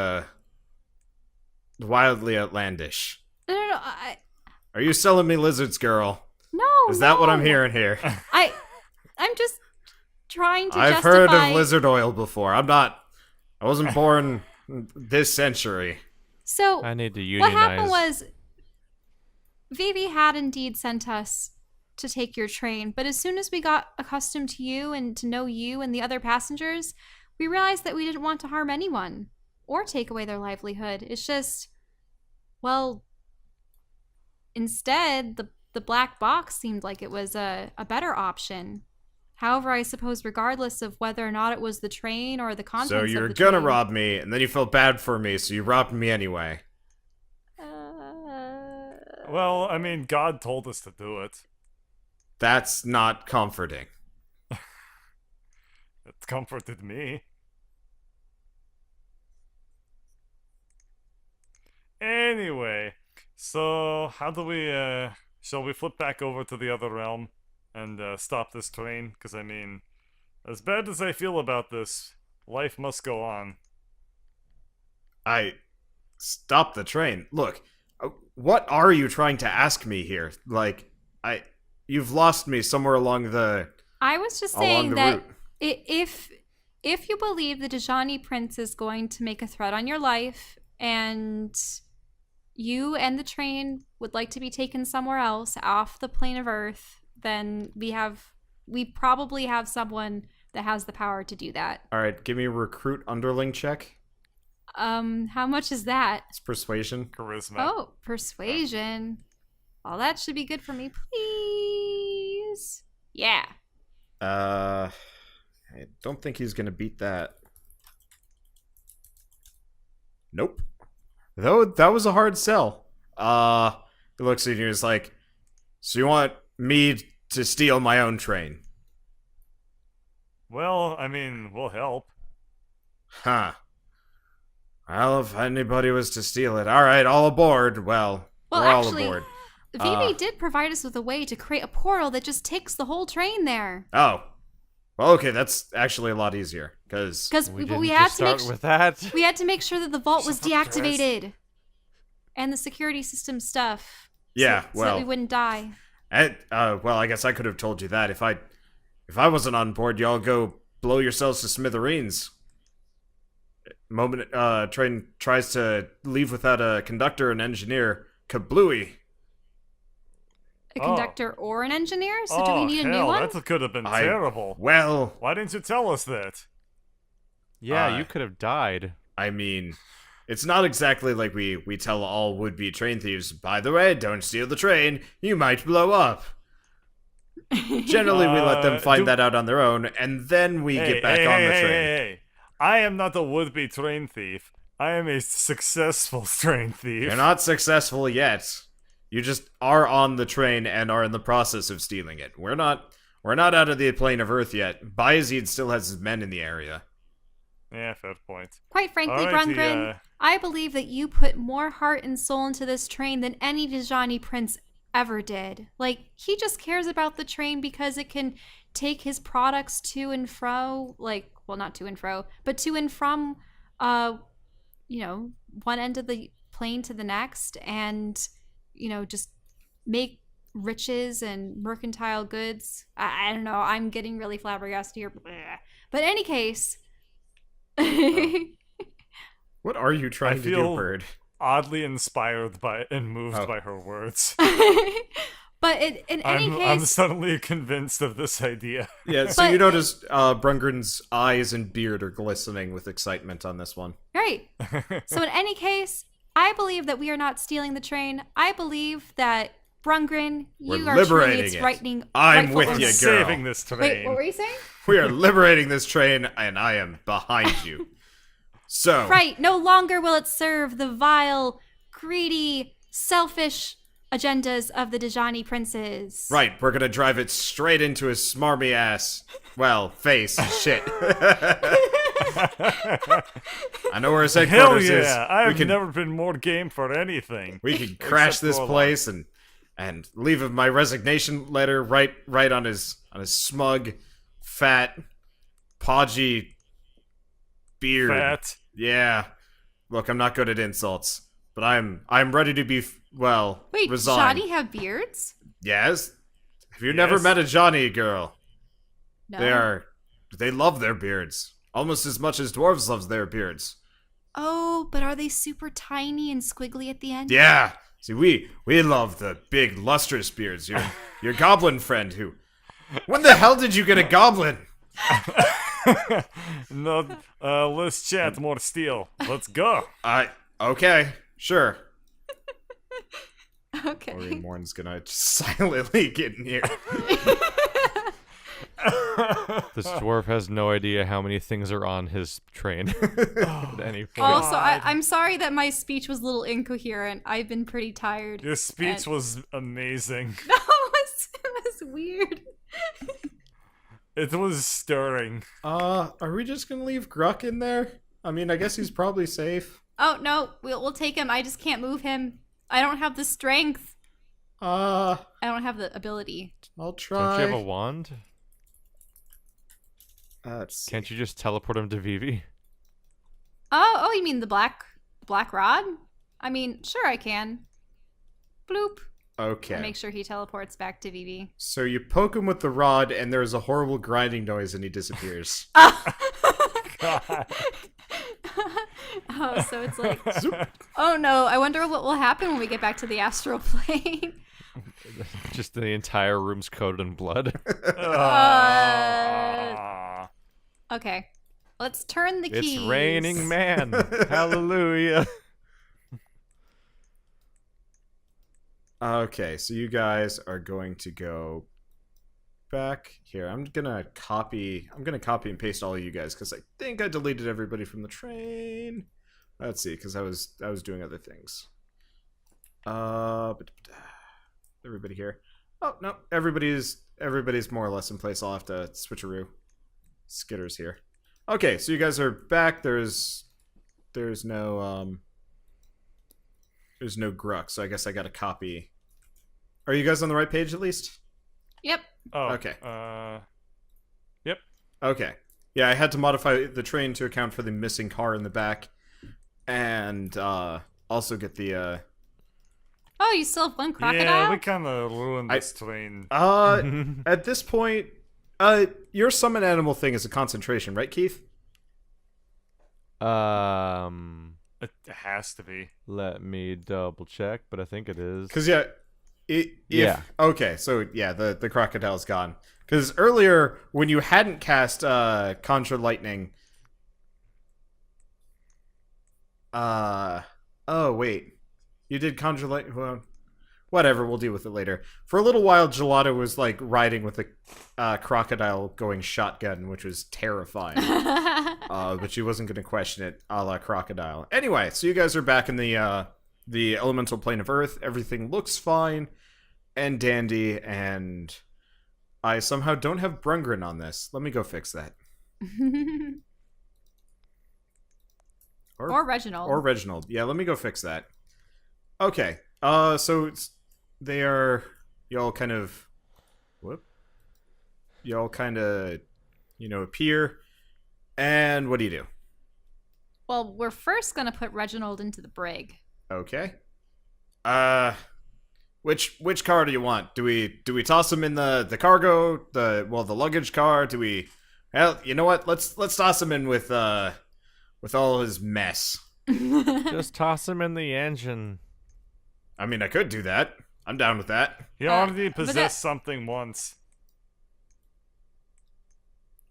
outlandish. no, Are you selling me lizards, girl? no. Is that what I'm no. hearing here? I'm just trying to I've justify. heard of lizard oil before. I wasn't born this century. So I need to unionize. what happened was, Vivi had indeed sent us to take your train, but as soon as we got accustomed to you and to know you and the other passengers, we realized that we didn't want to harm anyone or take away their livelihood. It's just, well, instead, the black box seemed like it was a better option. However, I suppose regardless of whether or not it was the train or the contents So of you were the gonna train, rob me, and then you felt bad for me, so you robbed me anyway. Well, I mean, God told us to do it. That's not comforting. It comforted me. Anyway, so how do we, shall we flip back over to the other realm and stop this train? Because, I mean, as bad as I feel about this, life must go on. Stop the train. Look, what are you trying to ask me here? Like, you've lost me somewhere along the I was just along saying the that route. if you believe the DaJani prince is going to make a threat on your life, and you and the train would like to be taken somewhere else off the plane of Earth, then we probably have someone that has the power to do that. All right, give me a recruit underling check. How much is that? It's persuasion. Charisma. Oh, persuasion. Well, that should be good for me, please. Yeah. I don't think he's gonna beat that. Nope. Though that was a hard sell. He looks at you and is like, so you want me to steal my own train? Well, I mean, we'll help. Huh. Well, if anybody was to steal it, alright, all aboard. Well, Well, we're all actually, aboard. Vivi did provide us with a way to create a portal that just takes the whole train there. Oh. Well, okay, that's actually a lot easier, because... Because We we didn't had just to make start with that. we had to make sure that the vault was Shut up, Chris. deactivated, and the security system stuff. Yeah, so that well... we wouldn't die. well, I guess I could have told you that. If I wasn't on board, y'all go blow yourselves to smithereens. Train tries to leave without a conductor and engineer. Kablooey. A Oh. conductor or an engineer? So do we need a new hell, one? that could have been terrible. Well, Why didn't you tell us that? Yeah, you could have died. I mean, it's not exactly like we tell all would-be train thieves, by the way, don't steal the train, you might blow up. Generally, we let them find that out on their own, and then we get back on the train. Hey. I am not a would-be train thief. I am a successful train thief. You're not successful yet. You just are on the train and are in the process of stealing it. We're not out of the plane of Earth yet. Bayezid still has his men in the area. Yeah, fair point. Quite frankly, Alrighty, Brungren, I believe that you put more heart and soul into this train than any DaJani prince ever did. Like, he just cares about the train because it can take his products to and fro, like, well, not to and fro, but to and from, one end of the plane to the next, and, just make riches and mercantile goods. I don't know. I'm getting really flabbergasted here. But in any case... What are you trying to do, feel- Bird? Oddly inspired by and moved by her words. But in any I'm case... suddenly convinced of this idea. Yeah, so But- you notice Brungren's eyes and beard are glistening with excitement on this one. Right. So in any case, I believe that we are not stealing the train. I believe that Brungren, We're you are truly liberating its it. rightning. I'm rightful with owner. you, girl. Saving this train. Wait, what were you saying? We are liberating this train, and I am behind you. So, Right. No longer will it serve the vile, greedy, selfish agendas of the DaJani princes. right, we're gonna drive it straight into his smarmy ass. Well, face. Shit. I know where his Hell headquarters is. yeah! I We have can- never been more game for anything. We can crash Except this Warlock. place and leave my resignation letter right on his smug, fat, podgy beard. Fat. Yeah. Look, I'm not good at insults, but I'm ready to be Wait, resigned. Johnny have beards? Yes. Have you never Yes. met a Johnny girl? No. They love their beards almost as much as dwarves love their beards. Oh, but are they super tiny and squiggly at the end? Yeah. See, we love the big lustrous beards. Your goblin friend who. When the hell did you get a goblin? No, let's chat more steel. Let's go. Okay, sure. Okay. Maureen Morn's gonna just silently get in here. This dwarf has no idea how many things are on his train at any point. Also, God. I'm sorry that my speech was a little incoherent. I've been pretty tired. Your speech And- was amazing. No, it was weird. It was stirring. Are we just gonna leave Kruk in there? I mean, I guess he's probably safe. Oh no, we'll take him. I just can't move him. I don't have the strength. I don't have the ability. I'll Don't try. you have a wand? Let's see. Can't you just teleport him to Vivi? Oh, you mean the black rod? I mean, sure I can. Bloop. Okay. And make sure he teleports back to Vivi. So you poke him with the rod, and there's a horrible grinding noise, and he disappears. God. Oh, so it's like, oh no, I wonder what will happen when we get back to the astral plane. Just the entire room's coated in blood. Ah. Okay, let's turn the keys. It's raining man. Hallelujah. Okay, so you guys are going to go back here. I'm gonna copy and paste all of you guys because I think I deleted everybody from the train. Let's see, because I was doing other things. Everybody here. Oh no, everybody's more or less in place. I'll have to switcheroo. Skitter's here. Okay, so you guys are back. There's no Kruk, so I guess I got to copy. Are you guys on the right page at least? Yep. Oh, Okay. Yep. Okay. Yeah, I had to modify the train to account for the missing car in the back, and also get the. Oh, you still have one crocodile? Yeah, we kind of ruined this train. At this point, your summon animal thing is a concentration, right, Keith? It has to be. Let me double check, but I think it is. Because Yeah. Okay, so yeah, the crocodile's gone. Because earlier when you hadn't cast Conjure Lightning. Oh wait, you did Conjure Lightning. Well, whatever, we'll deal with it later. For a little while, Gelato was like riding with a crocodile going shotgun, which was terrifying. But she wasn't going to question it, a la crocodile. Anyway, so you guys are back in the elemental plane of Earth. Everything looks fine and dandy, and I somehow don't have Brungren on this. Let me go fix that. Or Reginald. Or Reginald. Yeah, let me go fix that. Okay. So they are y'all kind of appear, and what do you do? Well, we're first gonna put Reginald into the brig. Okay. Which car do you want? Do we toss him in the cargo, the luggage car? Do we? Well, you know what? Let's toss him in with all his mess. Just toss him in the engine. I mean, I could do that. I'm down with that. He already but possessed something once.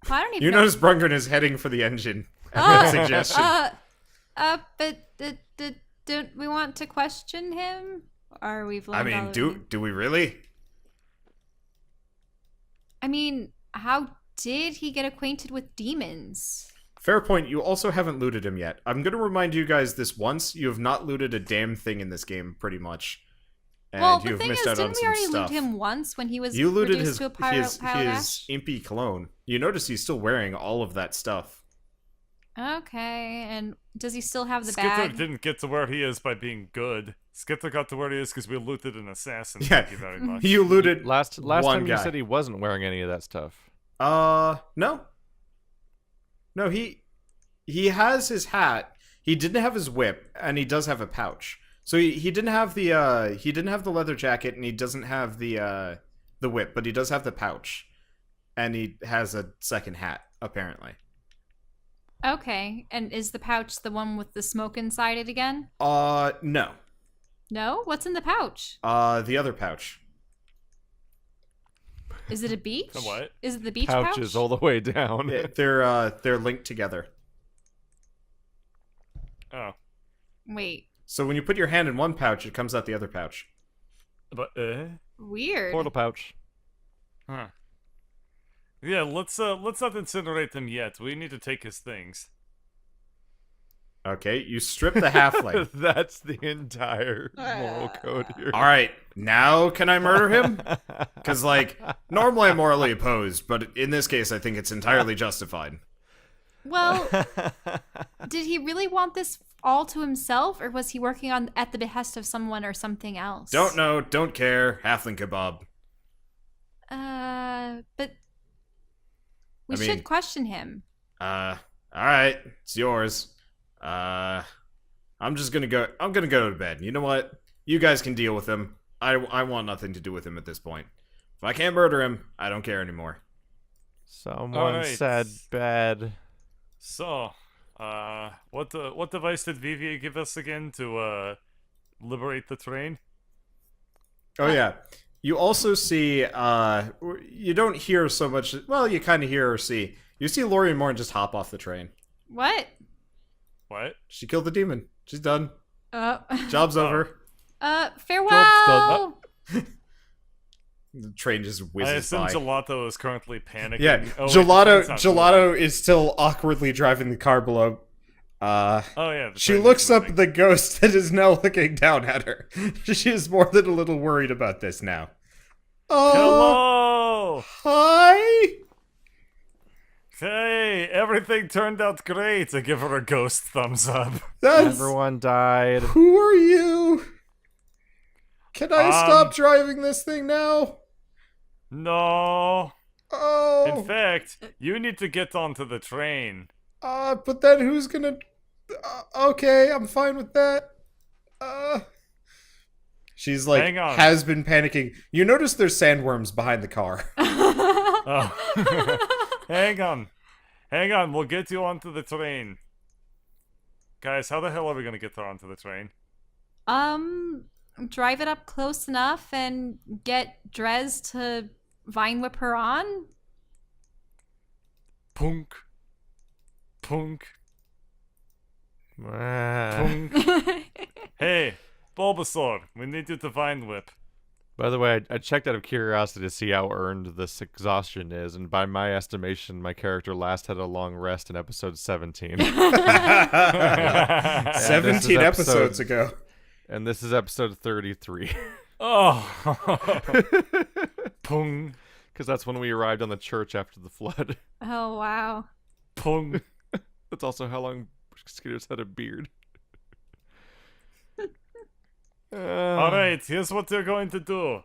I don't even You know. notice Brungren is heading for the engine at that suggestion. But don't we want to question him? Or we've learned all of do we really? I mean, how did he get acquainted with demons? Fair point. You also haven't looted him yet. I'm going to remind you guys this once. You have not looted a damn thing in this game, pretty much. And well, the you've thing missed is, out on didn't we some already stuff. loot him once when he was You looted reduced his, to a pile his, of ash? impy clone. You notice he's still wearing all of that stuff. Okay, and does he still have the Skitter bag? didn't get to where he is by being good. Skitter got to where he is because we looted an assassin. Yeah. Thank you very much. You looted Last one time you guy. said he wasn't wearing any of that stuff. No. No, he has his hat. He didn't have his whip, and he does have a pouch. So he didn't have the leather jacket, and he doesn't have the whip, but he does have the pouch, and he has a second hat apparently. Okay, and is the pouch the one with the smoke inside it again? No. No? What's in the pouch? The other pouch. Is it a beach? The what? Is it the beach Pouches pouch? all the way down. They're linked together. Oh. Wait, So when you put your hand in one pouch, it comes out the other pouch. But, weird. Portal pouch. Huh. Yeah, let's not incinerate him yet. We need to take his things. Okay, you strip the halfling. That's the entire moral code here. All right, now can I murder him? Because, like, normally I'm morally opposed, but in this case, I think it's entirely justified. Well, did he really want this all to himself, or was he working on at the behest of someone or something else? Don't know, don't care. Halfling kebab. But we I mean- should question him. All right, it's yours. I'm gonna go to bed. You know what? You guys can deal with him. I want nothing to do with him at this point. If I can't murder him, I don't care anymore. Someone Alright. said bad. So, what device did Vivi give us again to liberate the train? Oh yeah. You also see, you don't hear so much. Well, you kind of hear or see. You see Lori and Morn just hop off the train. What? What? She killed the demon. She's done. Uh, Job's over. Farewell. The train just I whizzes assume by. Gelato is currently panicking. Yeah, Oh, wait, Gelato. the train's not Gelato is still awkwardly driving the car below. moving. Oh yeah. the She train looks is up moving. at the ghost that is now looking down at her. She is more than a little worried about this now. Oh, Hello. hi. Hey, everything turned out great. I give her a ghost thumbs up. That's Everyone died. who are you? Can I stop Um, driving this thing now? No. Oh, In fact, you need to get onto the train. but then who's gonna? Okay, I'm fine with that. She's like Hang on. has been panicking. You notice there's sandworms behind the car. Oh. Hang on. Hang on, we'll get you onto the train. Guys, how the hell are we gonna get her onto the train? Drive it up close enough and get Drez to vine whip her on. Punk. Punk. Ah. Punk. Hey, Bulbasaur, we need you to vine whip. By the way, I checked out of curiosity to see how earned this exhaustion is, and by my estimation, my character last had a long rest in episode 17. 17 episodes ago. And this is episode 33. Oh. Pung. Because that's when we arrived on the church after the flood. Oh wow. Pung. That's also how long Skeeter's had a beard. Alright, here's what we're going to do.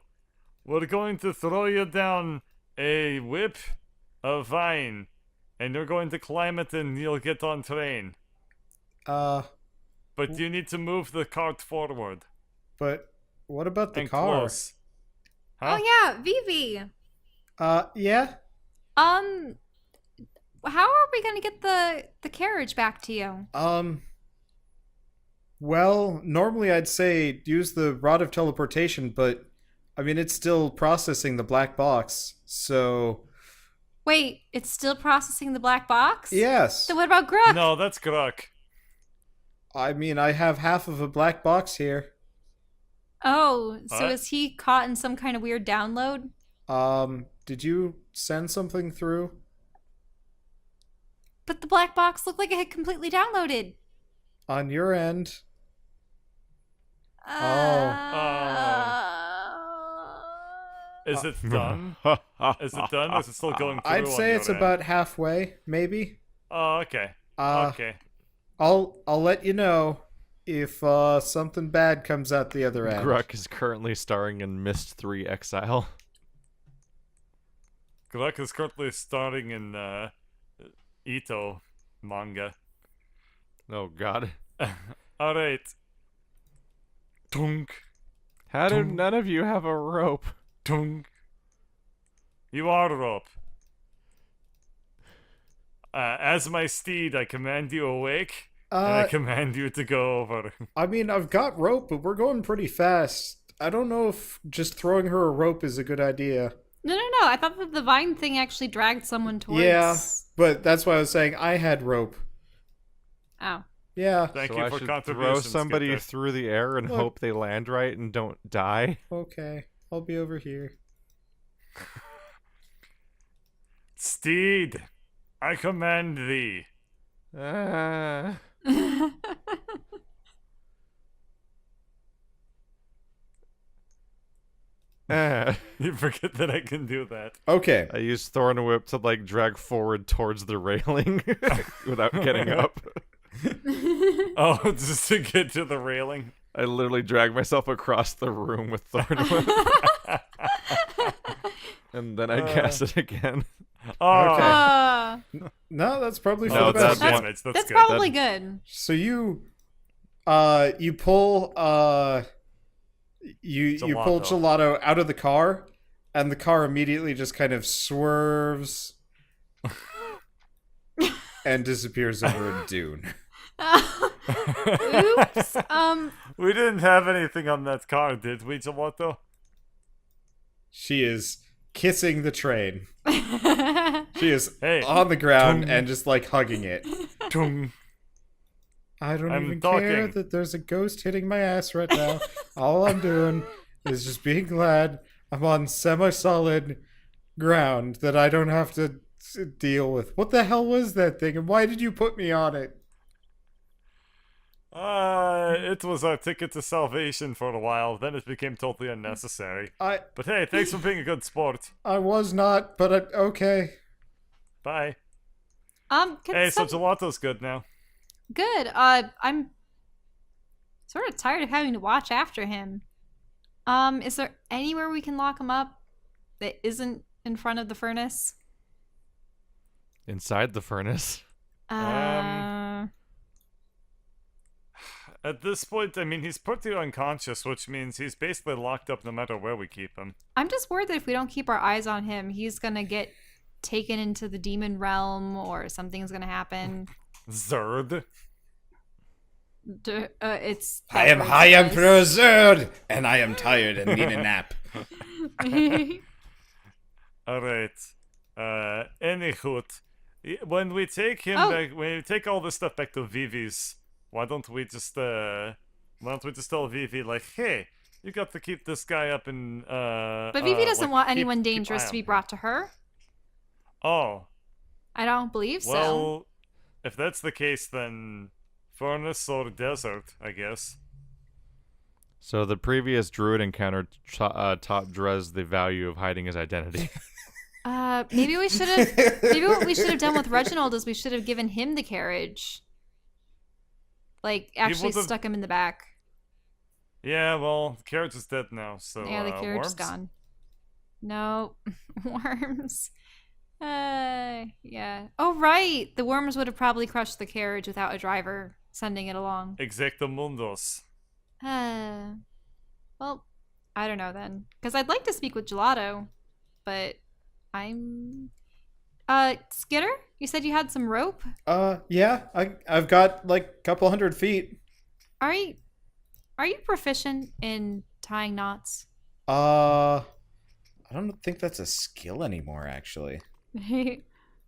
We're going to throw you down a whip, a vine, and you're going to climb it and you'll get on train. But you need to move the cart forward. But what about the and car? close. Huh? Oh yeah, Vivi. Yeah. How are we gonna get the carriage back to you? Well, normally I'd say use the rod of teleportation, but I mean it's still processing the black box. So, Wait, it's still processing the black box? yes. So what about Kruk? No, that's Kruk. I mean, I have half of a black box here. Oh, so What? is he caught in some kind of weird download? Did you send something through? But the black box looked like it had completely downloaded. On your end? Is it done? Is it done? Or is it still going through? I'd on say your it's end? about halfway, maybe. Oh, okay. Uh, Okay. I'll let you know if something bad comes out the other end. Kruk is currently starring in Myst 3 Exile. Kruk is currently starring in Ito manga. Oh god. Alright. Tunk. How do Tung. none of you have a rope? Tunk. You are rope. As my steed, I command you awake, and I command you to go over. I mean, I've got rope, but we're going pretty fast. I don't know if just throwing her a rope is a good idea. No. I thought that the vine thing actually dragged someone towards. Yeah, but that's why I was saying I had rope. Oh. Yeah. Thank So you I for should contributions. throw somebody Skipper. through the air and Look. hope they land right and don't die? Okay. I'll be over here. Steed, I command thee. Ah. Ah. You forget that I can do that. Okay. I use Thorn Whip to like drag forward towards the railing without getting up. Oh, just to get to the railing. I literally drag myself across the room with Thorn Whip, and then I cast it again. Oh, Okay. No, that's probably for No, the that's best. damage. That's That's good. probably good. So you pull you pull Gelato out of the car, and the car immediately just kind of swerves and disappears over a dune. Oops. We didn't have anything on that car, did we, Gelato? She is kissing the train. She is Hey. on the ground Tung. and just like hugging it. Tung. I don't I'm even care talking. that there's a ghost hitting my ass right now. All I'm doing is just being glad I'm on semi-solid ground that I don't have to deal with. What the hell was that thing, and why did you put me on it? It was our ticket to salvation for a while, then it became totally unnecessary. But hey, thanks for being a good sport. I was not, but okay. Bye. Can Hey, so some- Gelato's good now. Good. I'm sort of tired of having to watch after him. Is there anywhere we can lock him up that isn't in front of the furnace? Inside the furnace. At this point, I mean, he's pretty unconscious, which means he's basically locked up no matter where we keep him. I'm just worried that if we don't keep our eyes on him, he's gonna get taken into the demon realm or something's gonna happen. Zerd. It's. I am High Emperor Zerd, and I am tired and need a nap. Alright. Anyhoot. When we take him Oh. back, when we take all this stuff back to Vivi's, why don't we just tell Vivi, like, hey, you got to keep this guy up in, But Vivi doesn't like, want keep- anyone keep dangerous eye to on be him. brought to her. Oh. I don't believe so. Well, if that's the case, then furnace or desert, I guess. So the previous druid encounter taught Drez the value of hiding his identity. Maybe we should have. Maybe what we should have done with Reginald is we should have given him the carriage. Like, actually would've- stuck him in the back. Yeah, well, the carriage is dead now, so, Yeah, the carriage is worms? gone. No, worms. Yeah. Oh, right. The worms would have probably crushed the carriage without a driver sending it along. Exactamundos. Well, I don't know then. Because I'd like to speak with Gelato, but I'm... Skitter? You said you had some rope? Yeah, I've got like a couple 100 feet. Are you proficient in tying knots? I don't think that's a skill anymore, actually.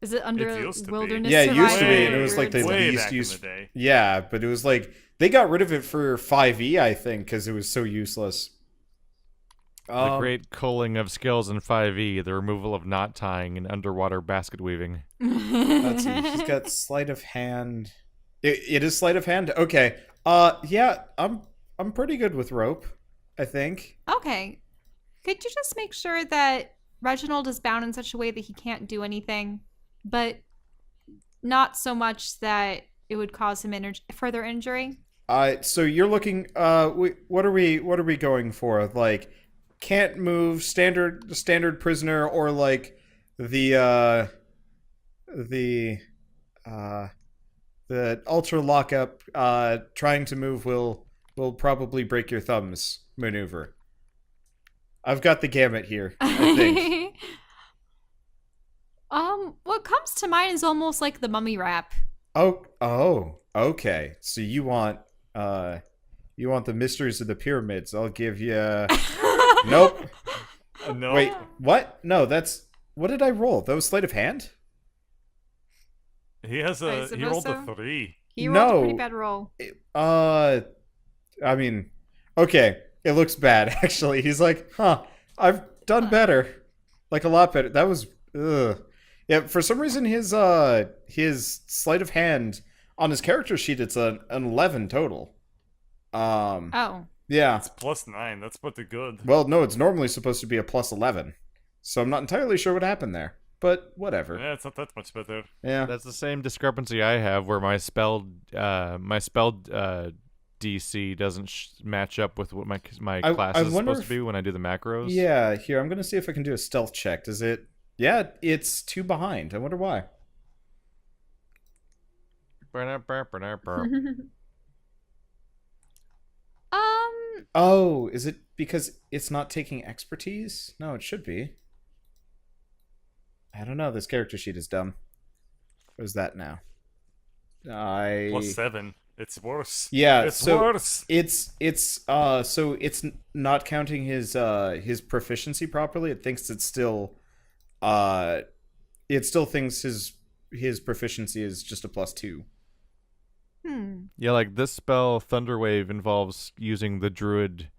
Is it under It used to be. wilderness Yeah, it used to be, and it survival was or like the way least back in used. the day. Yeah, but it was like they got rid of it for 5e, I think, because it was so useless. The great culling of skills in 5e, the removal of knot tying and underwater basket weaving. Let's see. She's got sleight of hand. It is sleight of hand. Okay. Yeah, I'm pretty good with rope, I think. Okay. Could you just make sure that Reginald is bound in such a way that he can't do anything, but not so much that it would cause him further injury? So you're looking. What are we going for? Like, can't move, standard prisoner, or like the ultra lockup. Trying to move will probably break your thumbs maneuver. I've got the gamut here, I think. What comes to mind is almost like the mummy rap. Oh, okay. So you want the mysteries of the pyramids? I'll give you. Nope. No. Wait, what? No, that's what did I roll? That was sleight of hand. He has I a. He suppose rolled so. a 3. He rolled a pretty No. bad roll. I mean, okay, it looks bad actually. He's like, I've done better, like a lot better. That was, yeah. For some reason, his sleight of hand on his character sheet, it's an 11 total. Oh. Yeah. It's +9. That's pretty good. Well, no, it's normally supposed to be a +11, so I'm not entirely sure what happened there, but whatever. Yeah, it's not that much better. Yeah. That's the same discrepancy I have, where my spell DC doesn't match up with what my class is wonder supposed to be when I do the macros. Yeah, here, I'm gonna see if I can do a stealth check. Does it? Yeah, it's 2 behind. I wonder why. Oh, is it because it's not taking expertise? No, it should be. I don't know. This character sheet is dumb. What is that now? +7. It's worse. Yeah, It's so worse. so it's not counting his proficiency properly. It thinks it still thinks his proficiency is just a +2. Yeah, like this spell, Thunderwave, involves using the Druid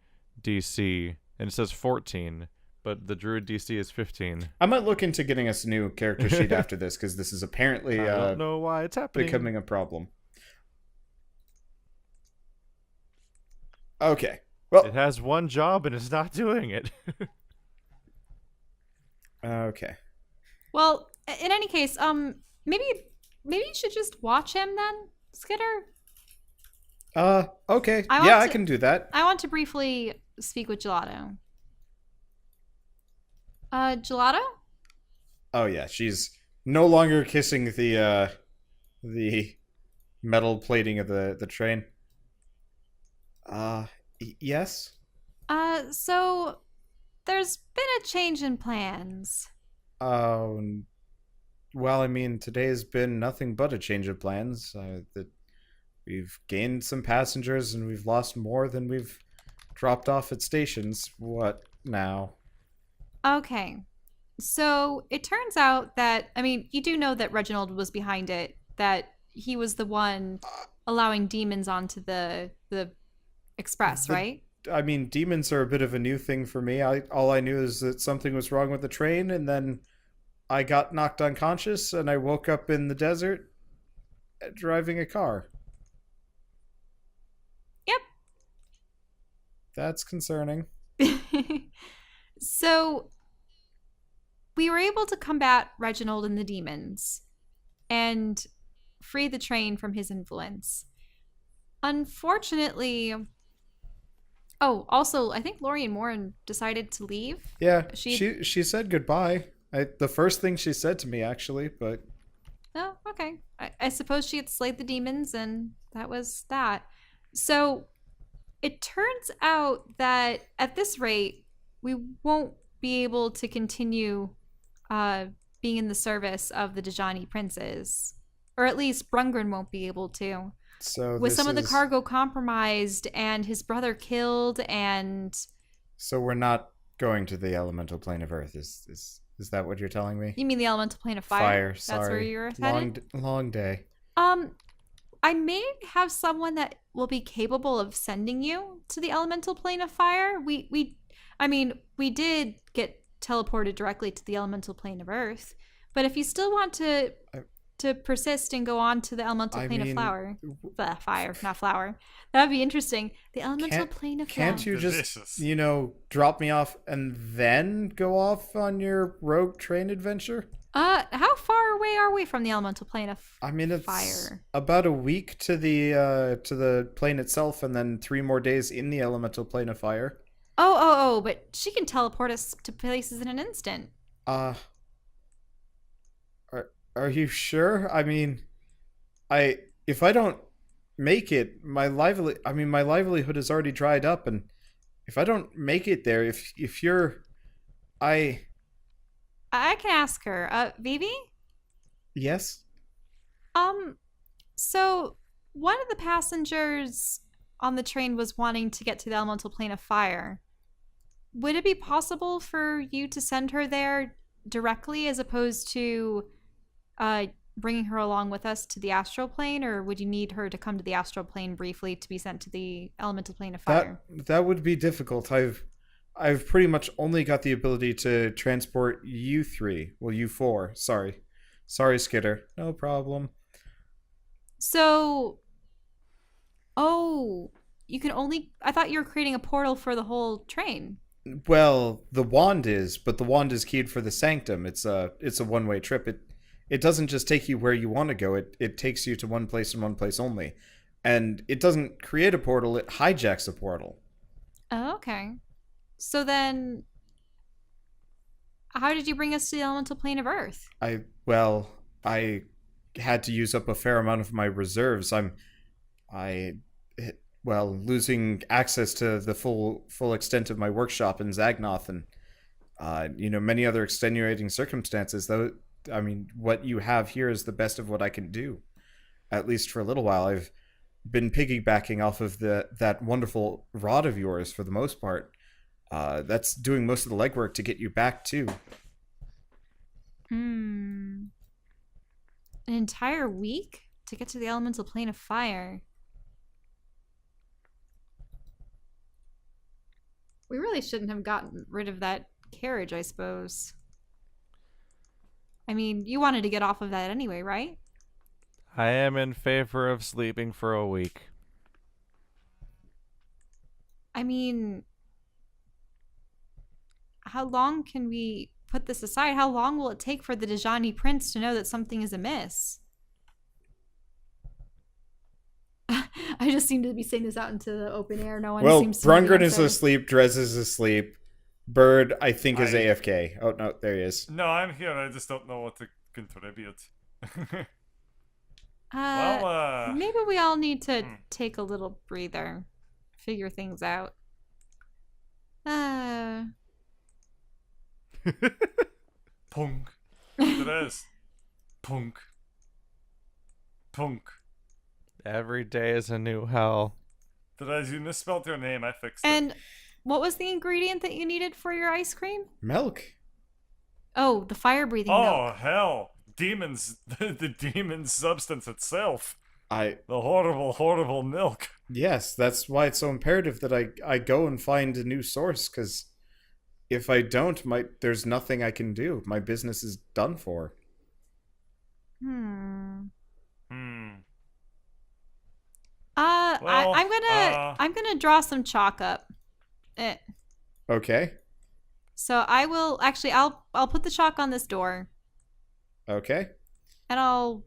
DC, and it says 14, but the Druid DC is 15. I might look into getting us a new character sheet after this, because this is apparently I don't know why it's happening. becoming a problem. Okay. Well, It has one job and it's not doing it. okay. Well, in any case, maybe you should just watch him then, Skitter. Okay. I Yeah, want I to- can do that. I want to briefly speak with Gelato. Gelato? Oh yeah, she's no longer kissing the metal plating of the train. Yes. So there's been a change in plans. Well, I mean, today's been nothing but a change of plans. That we've gained some passengers and we've lost more than we've dropped off at stations. What now? Okay. So it turns out that, I mean, you do know that Reginald was behind it, that he was the one allowing demons onto the express, right? I mean, demons are a bit of a new thing for me. All I knew is that something was wrong with the train, and then I got knocked unconscious, and I woke up in the desert driving a car. Yep. That's concerning. So we were able to combat Reginald and the demons and free the train from his influence. Unfortunately, also, I think Lori and Morin decided to leave. Yeah, She- she said goodbye. The first thing she said to me, actually, but Oh, okay. I suppose she had slayed the demons, and that was that. So it turns out that at this rate, we won't be able to continue being in the service of the DaJani princes. Or at least Brungren won't be able to. so With this some of the is- cargo compromised and his brother killed and... So we're not going to the elemental plane of Earth. Is Is that what you're telling me? You mean the elemental plane of fire? Sorry. That's where you're headed? Long day. I may have someone that will be capable of sending you to the elemental plane of fire. I mean, we did get teleported directly to the elemental plane of earth, but if you still want to persist and go on to the elemental plane of fire, not flower, that would be interesting. The elemental plane of flower. Can't you just, drop me off and then go off on your rogue train adventure? How far away are we from the elemental plane of fire? I mean, it's about a week to the plane itself, and then 3 more days in the elemental plane of fire. Oh, but she can teleport us to places in an instant. Are you sure? I mean, if I don't make it, my livelihood is already dried up, and if I don't make it there, if you're, I can ask her. Vivi? Yes? So one of the passengers on the train was wanting to get to the elemental plane of fire. Would it be possible for you to send her there directly as opposed to bringing her along with us to the astral plane, or would you need her to come to the astral plane briefly to be sent to the elemental plane of fire? That would be difficult. I've pretty much only got the ability to transport you 3. Well, you 4. Sorry, Skitter. No problem. So, you can only... I thought you were creating a portal for the whole train. Well, the wand is, but the wand is keyed for the sanctum. It's a one-way trip. It doesn't just take you where you want to go. It takes you to one place and one place only. And it doesn't create a portal, it hijacks a portal. Oh, okay. So then, how did you bring us to the elemental plane of Earth? I had to use up a fair amount of my reserves. Losing access to the full extent of my workshop in Zagnoth and, many other extenuating circumstances, though, I mean, what you have here is the best of what I can do. At least for a little while. I've been piggybacking off of that wonderful rod of yours for the most part. That's doing most of the legwork to get you back, too. An entire week to get to the elemental plane of fire. We really shouldn't have gotten rid of that carriage, I suppose. I mean, you wanted to get off of that anyway, right? I am in favor of sleeping for a week. I mean, how long can we put this aside? How long will it take for the DaJani prince to know that something is amiss? I just seem to be saying this out into the open air. No one seems to Brungren is asleep, Drez is asleep. Bird, I think, is AFK. Oh, no, there he is. No, I'm here. I just don't know what to contribute. Maybe we all need to take a little breather. Figure things out. Punk. Drez. Punk. Every day is a new hell. Drez, you misspelled your name. I fixed it. And what was the ingredient that you needed for your ice cream? Milk. Oh, the fire-breathing milk. Oh, hell. Demons. The demon substance itself. The horrible, horrible milk. Yes, that's why it's so imperative that I go and find a new source, because if I don't, there's nothing I can do. My business is done for. I'm gonna draw some chalk up. Okay. So I will I'll put the chalk on this door. Okay. And I'll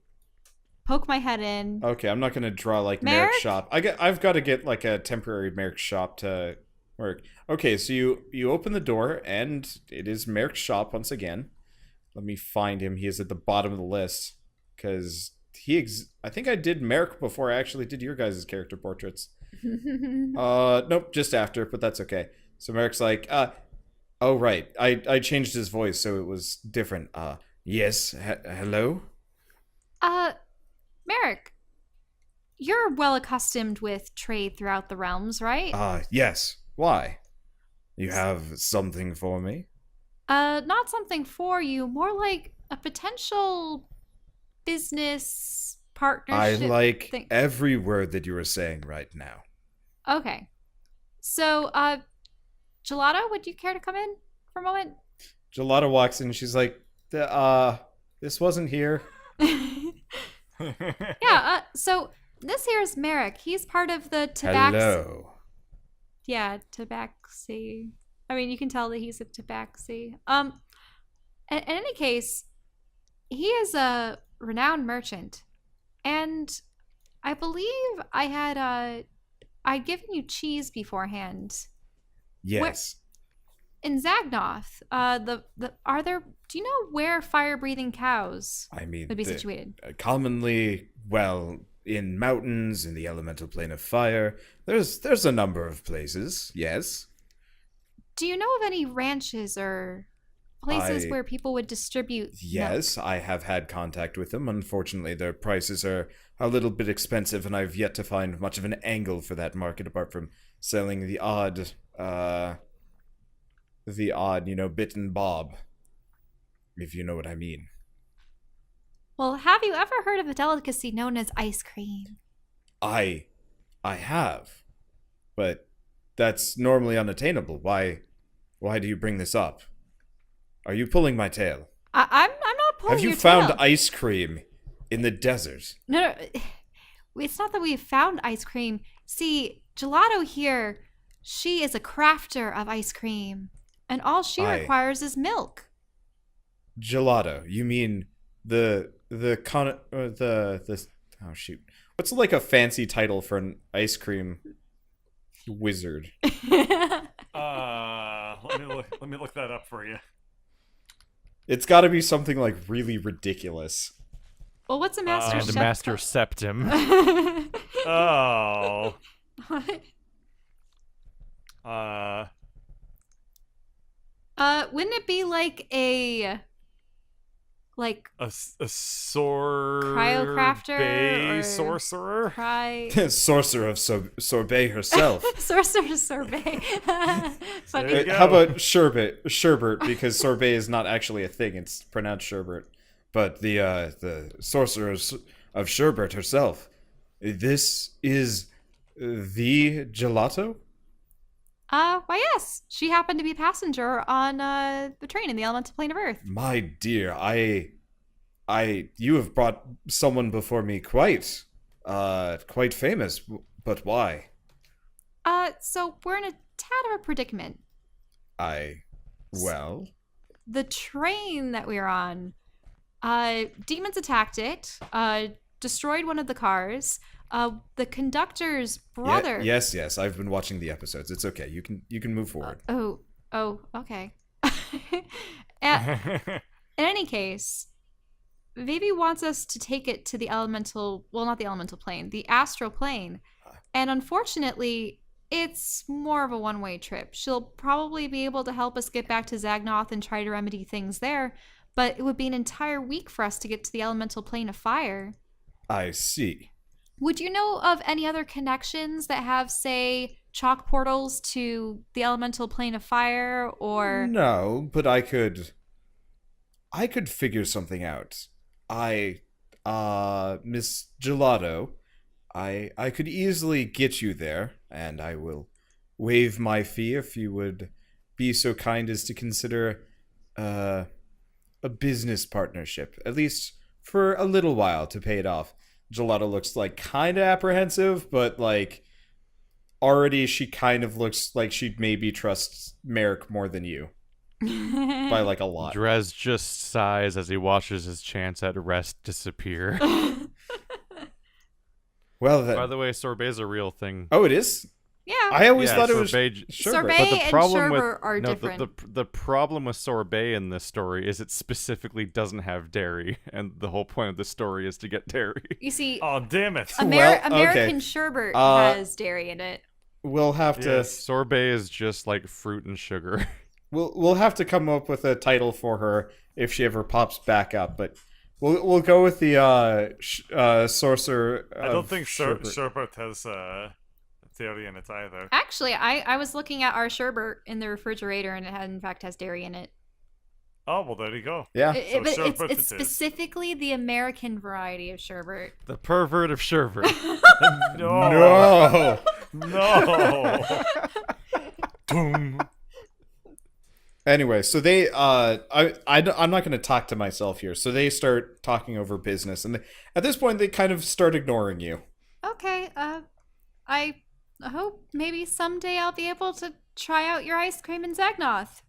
poke my head in. Okay, I'm not gonna draw like Merrick's shop. I've got to get like a temporary Merrick's shop to work. Okay, so you open the door and it is Merrick's shop once again. Let me find him. He is at the bottom of the list because I think I did Merrick before I actually did your guys' character portraits. Nope, just after, but that's okay. So Merrick's like, oh right, I changed his voice so it was different. Yes, hello? Merrick, you're well accustomed with trade throughout the realms, right? Yes. Why? You have something for me? Not something for you, more like a potential business I partnership like thing. every word that you are saying right now. Okay. So, Gelato, would you care to come in for a moment? Gelato walks in and she's like, this wasn't here. Yeah, so this here is Merrick. He's part of the Hello. Yeah, tabaxi. I mean, you can tell that he's a tabaxi. In any case, he is a renowned merchant. And I believe I'd given you cheese beforehand. Yes. In Zagnoth, do you know where fire-breathing cows I mean, would be situated? Commonly, well, in mountains, in the elemental plane of fire. There's a number of places, yes. Do you know of any ranches or places where people would distribute Yes, milk? I have had contact with them. Unfortunately, their prices are a little bit expensive, and I've yet to find much of an angle for that market apart from selling the odd, bit and bob, if you know what I mean. Well, have you ever heard of a delicacy known as ice cream? I have, but that's normally unattainable. Why do you bring this up? Are you pulling my tail? I'm not pulling Have you your found tail. ice cream in the desert? No, it's not that we've found ice cream. See, Gelato here, she is a crafter of ice cream, and all she requires is milk. Gelato. You mean oh shoot. What's like a fancy title for an ice cream wizard? Let me look that up for you. It's got to be something like really ridiculous. Well, what's a master chef? And a master septum. Oh. What? Wouldn't it be like a Cryocrafter or sorcerer? Sorcerer of sorbet herself. Sorcerer sorbet. There you go. How about sherbet? Because sorbet is not actually a thing; it's pronounced sherbet. But the sorcerer of sherbet herself. This is the Gelato. Why yes, she happened to be a passenger on the train in the elemental plane of Earth. My dear, you have brought someone before me quite famous. But why? So we're in a tad of a predicament. Well, The train that we were on, demons attacked it, destroyed one of the cars. The conductor's brother. Yes. I've been watching the episodes. It's okay. You can move forward. Okay. In any case, Vivi wants us to take it to the not the elemental plane, the astral plane. And unfortunately, it's more of a one-way trip. She'll probably be able to help us get back to Zagnoth and try to remedy things there, but it would be an entire week for us to get to the elemental plane of fire. I see. Would you know of any other connections that have, say, chalk portals to the elemental plane of fire, or... No, but I could figure something out. Miss Gelato, I could easily get you there, and I will waive my fee if you would be so kind as to consider a business partnership, at least for a little while, to pay it off. Gelato looks like kind of apprehensive, but like already she kind of looks like she'd maybe trust Merrick more than you by like a lot. Drez just sighs as he watches his chance at rest disappear. Well then. By the way, sorbet's a real thing. Oh, it is? Yeah. I always thought it was sherbet. Sorbet But the and problem sherbet are different. the problem with sorbet in this story is it specifically doesn't have dairy, and the whole point of the story is to get dairy. You see, Oh, damn it. American sherbet has dairy in it. We'll have to Sorbet is just like fruit and sugar. we'll have to come up with a title for her if she ever pops back up, but we'll go with the sorcerer. I don't think sherbet has dairy in it either. Actually, I was looking at our sherbet in the refrigerator, and it in fact has dairy in it. Oh, well, there you go. Yeah. So But sherbet it's it is. specifically the American variety of sherbet. The pervert of sherbet. No. No. No. Doom. Anyway, so they I'm not going to talk to myself here. So they start talking over business, and at this point they kind of start ignoring you. Okay, I hope maybe someday I'll be able to try out your ice cream in Zagnoth.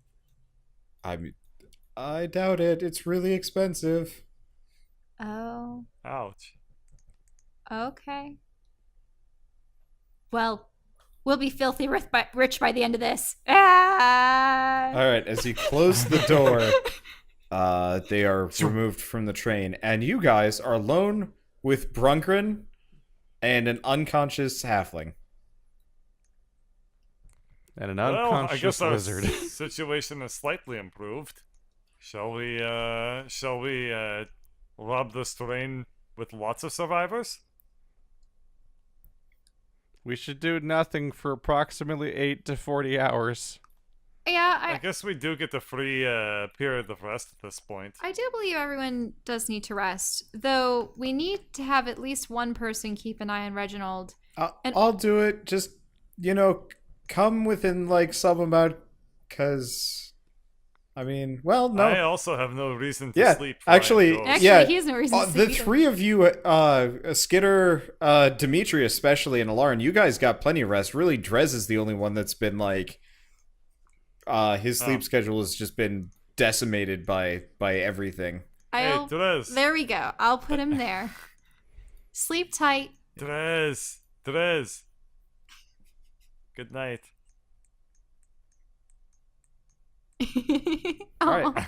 I doubt it. It's really expensive. Oh, Ouch. okay. Well, we'll be filthy rich by the end of this. Ah! All right, as you close the door, they are removed from the train, and you guys are alone with Brungren and an unconscious halfling. And an Well, I unconscious guess our lizard. situation is slightly improved. Shall we rob this train with lots of survivors? We should do nothing for approximately 8 to 40 hours. Yeah, I guess we do get the free period of rest at this point. I do believe everyone does need to rest, though we need to have at least one person keep an eye on Reginald. I'll do it. Just, come within, some amount, because, no. I also have no reason to sleep. before I actually, go. Actually, he has no reason to the sleep either. three of you, Skitter, Dimitri especially, and Alarin, you guys got plenty of rest. Really, Drez is the only one that's been, his sleep schedule has just been decimated by everything. Hey, Drez. There we go. I'll put him there. Sleep tight. Drez. Good night. All right.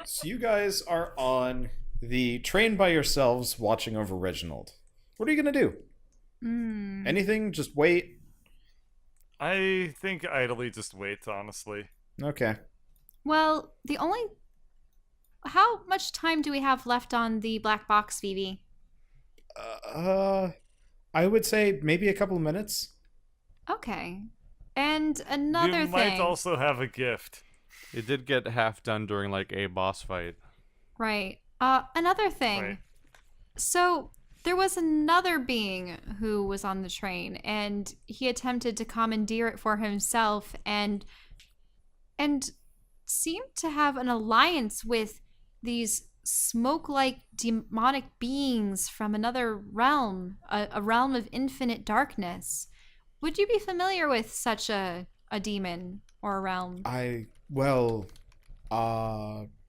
So you guys are on the train by yourselves watching over Reginald. What are you going to do? Anything? Just wait? I think idly just wait, honestly. Okay. Well, how much time do we have left on the black box, Phoebe? I would say maybe a couple of minutes. Okay. And another You thing. might also have a gift. It did get half done during a boss fight. Right. Another thing. Right. So there was another being who was on the train, and he attempted to commandeer it for himself, and seemed to have an alliance with these smoke-like demonic beings from another realm, a realm of infinite darkness. Would you be familiar with such a demon or a realm?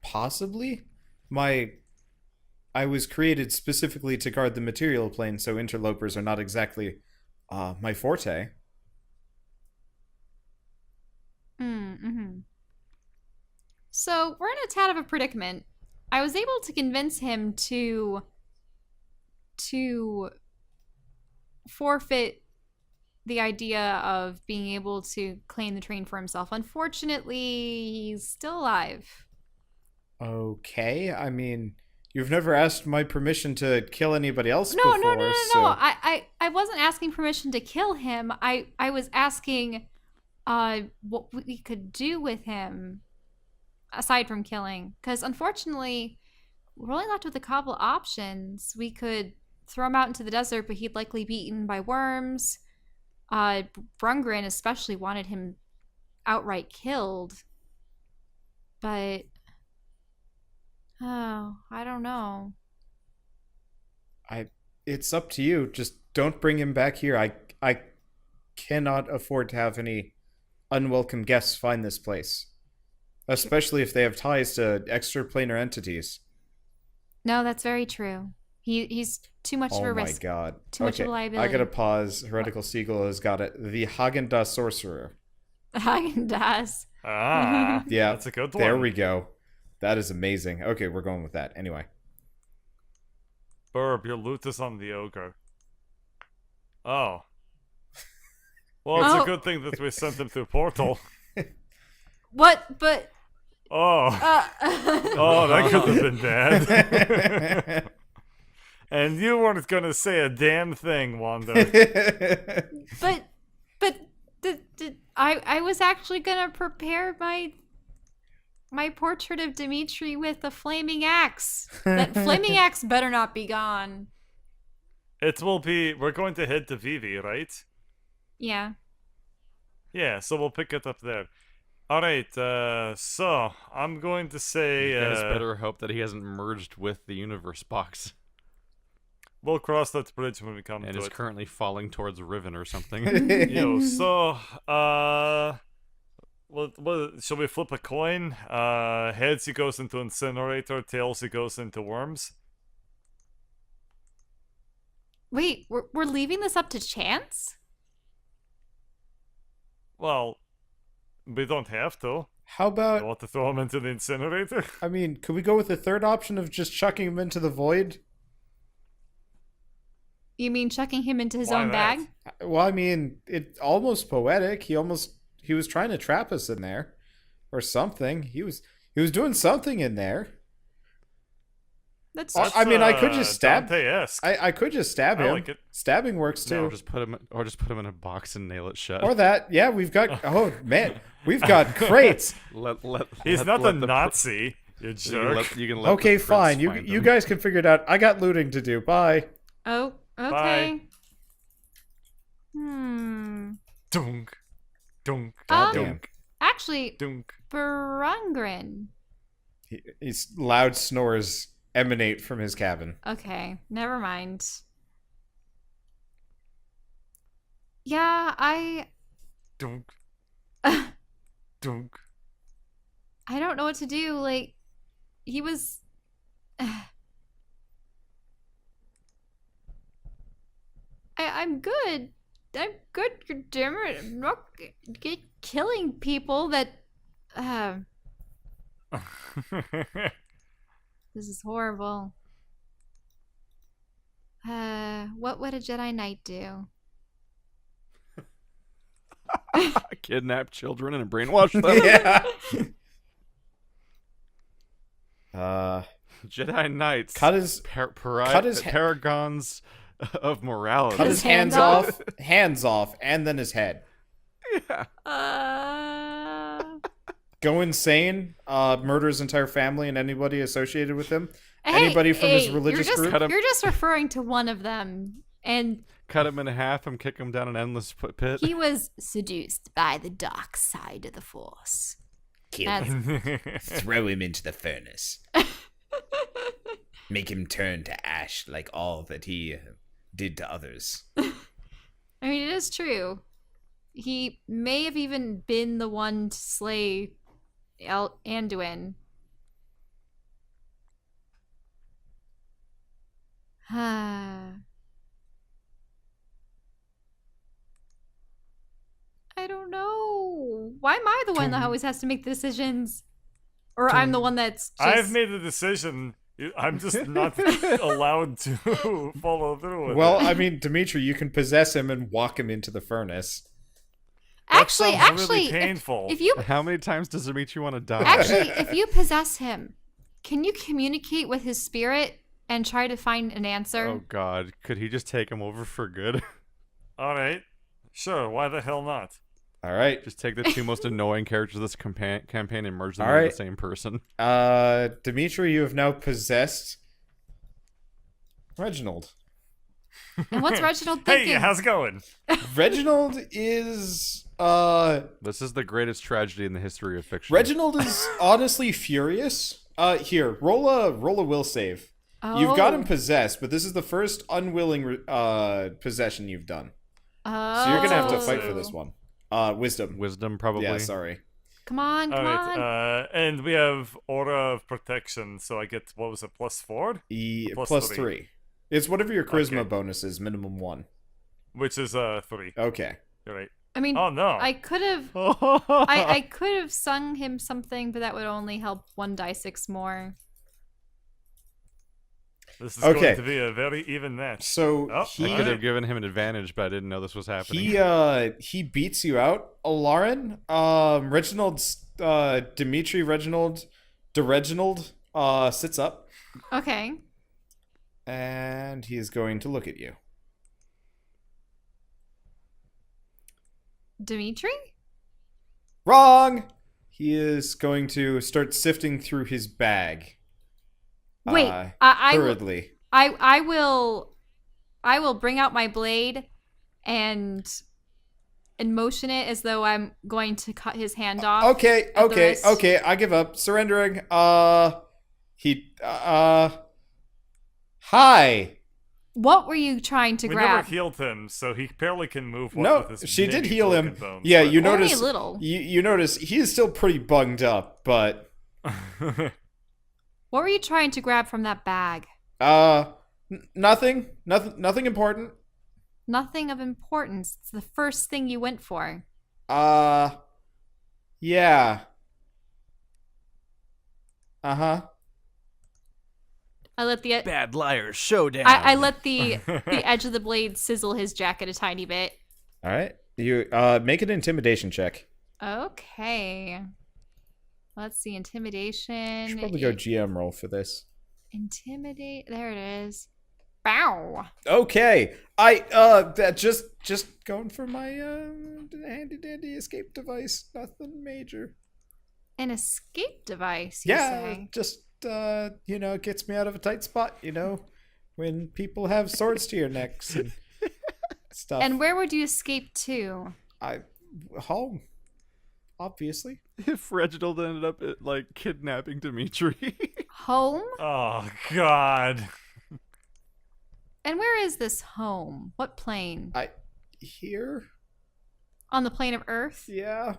Possibly. I was created specifically to guard the material plane, so interlopers are not exactly my forte. Mm-hmm. So we're in a tad of a predicament. I was able to convince him to forfeit the idea of being able to claim the train for himself. Unfortunately, he's still alive. Okay, you've never asked my permission to kill anybody else No. before, so... I wasn't asking permission to kill him. I was asking what we could do with him aside from killing. Because unfortunately, we're only left with a couple options. We could throw him out into the desert, but he'd likely be eaten by worms. Brungren especially wanted him outright killed. But I don't know. It's up to you. Just don't bring him back here. I cannot afford to have any unwelcome guests find this place. Especially if they have ties to extraplanar entities. No, that's very true. He's too much of a risk. Oh my god. Too much of a liability. I gotta pause. Heretical Seagull has got it. The Haagen-Dazs Sorcerer. Haagen-Dazs. Ah, Yeah, that's a good one. There we go. That is amazing. Okay, we're going with that. Anyway. Burb, your loot is on the ogre. Oh. Well, it's a good thing that we sent him through portal. What? But... Oh. Oh, that could have been bad. And you weren't gonna say a damn thing, Wanda. But I was actually gonna prepare my portrait of Dimitri with a flaming axe. That flaming axe better not be gone. It will be. We're going to head to Vivi, right? Yeah. Yeah, so we'll pick it up there. Alright, so I'm going to say You guys better hope that he hasn't merged with the universe box we'll cross that bridge when we come and to is it. currently falling towards Riven or something. Yo, so shall we flip a coin? Heads he goes into incinerator, tails he goes into worms. Wait, we're leaving this up to chance? Well, we don't have to. How I about? want to throw him into the incinerator. I mean, could we go with the third option of just chucking him into the void? You mean chucking him into his Why own that? bag? Well, I mean, it's almost poetic. He was trying to trap us in there, or something. He was doing something in there. That's I mean, I could just stab. Dante-esque. I could just stab I him. like it. Stabbing works too. No, just put him in a box and nail it shut. Or that. Yeah, we've got. Oh man, we've got crates. He's not let a the Nazi, you jerk. You can let Okay, the prince fine. find You him. guys can figure it out. I got looting to do. Bye. Oh, okay. Dunk, dunk, Um, dunk, Actually, dunk. Brungren. His loud snores emanate from his cabin. Okay, never mind. Yeah, Dunk. Dunk. I don't know what to do. Like, he was. I'm good. I'm good. Damn it! I'm not killing people that. This is horrible. What would a Jedi Knight do? Kidnap children and brainwash them. Yeah. Jedi Knights. Cut his paragons of morality. cut his hands off, and then his head. Yeah. Go insane. Murder his entire family and anybody associated with him. Anybody from his religious group. You're just referring to one of them, and Cut him in half and kick him down an endless pit. he was seduced by the dark side of the Force. Kill him. Throw him into the furnace. Make him turn to ash like all that he did to others. I mean, it is true. He may have even been the one to slay Anduin. I don't know. Why am I the one that always has to make the decisions? Or I'm the one that's just... I've made the decision. I'm just not allowed to follow through with Well, it. I mean, Dimitri, you can possess him and walk him into the furnace. Actually, really painful. if you How many times does Dimitri want to die? actually, if you possess him, can you communicate with his spirit and try to find an answer? Oh God, could he just take him over for good? All right, sure. Why the hell not? All right. Just take the two most annoying characters of this campaign and merge them All into right. the same person. Dimitri, you have now possessed Reginald. And what's Reginald thinking? Hey, how's it going? Reginald is This is the greatest tragedy in the history of fiction. Reginald is honestly furious. Here, roll a will save. You've got him Oh. possessed, but this is the first unwilling possession you've done. Oh. So you're gonna have to fight for this one. Wisdom. Wisdom, probably. Yeah, sorry. Come on, All come on. right, and we have Aura of Protection, so I get, what was it, +4? Plus Plus three. 3. It's whatever your charisma Okay. bonus is, minimum 1. Which is 3. Okay. You're right. I mean, Oh no. I could have, I could have sung him something, but that would only help 1d6 more. This is Okay. going to be a very even match. So Oh, he I could have given him an advantage, but I didn't know this was happening. he beats you out, Lauren. Reginald's Dimitri Reginald sits up Okay. and he is going to look at you. Dimitri? Wrong. he is going to start sifting through his bag. Wait, I hurriedly. I will bring out my blade and motion it as though I'm going to cut his hand off. Okay. I give up. Surrendering. Hi. What were you trying to We grab? never healed him, so he barely can move. No, with his she did many heal him. broken bones, Yeah, but- you Only notice. a little. You notice he is still pretty bunged up, but What were you trying to grab from that bag? nothing important. Nothing of importance. It's the first thing you went for. Yeah. Uh-huh. I let the Bad liar showdown. I let the edge of the blade sizzle his jacket a tiny bit. All right. You make an intimidation check. Okay. Let's see, intimidation. Should probably go GM roll for this. Intimidate. There it is. Bow. Okay. That just going for my handy dandy escape device. Nothing major. An escape device, you say? Just it gets me out of a tight spot, when people have swords to your necks and stuff. And where would you escape to? Home. Obviously. If Reginald ended up like kidnapping Dimitri. Home? Oh God. And where is this home? What plane? Here? On the plane of Earth? Yeah.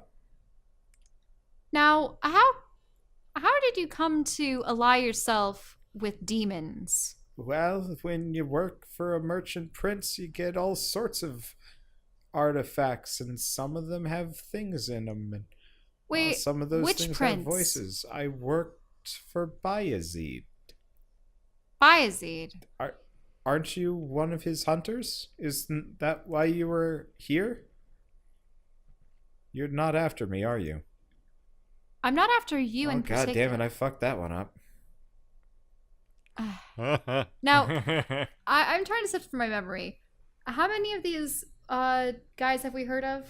Now, how did you come to ally yourself with demons? Well, when you work for a merchant prince, you get all sorts of artifacts, and some of them have things in them. And Wait, some of those which things prince? have voices. I worked for Bayezid. Bayezid. Aren't you one of his hunters? Isn't that why you were here? You're not after me, are you? I'm not after you in God particular. damn it, I fucked that one up. Now, I'm trying to sift through my memory. How many of these guys have we heard of?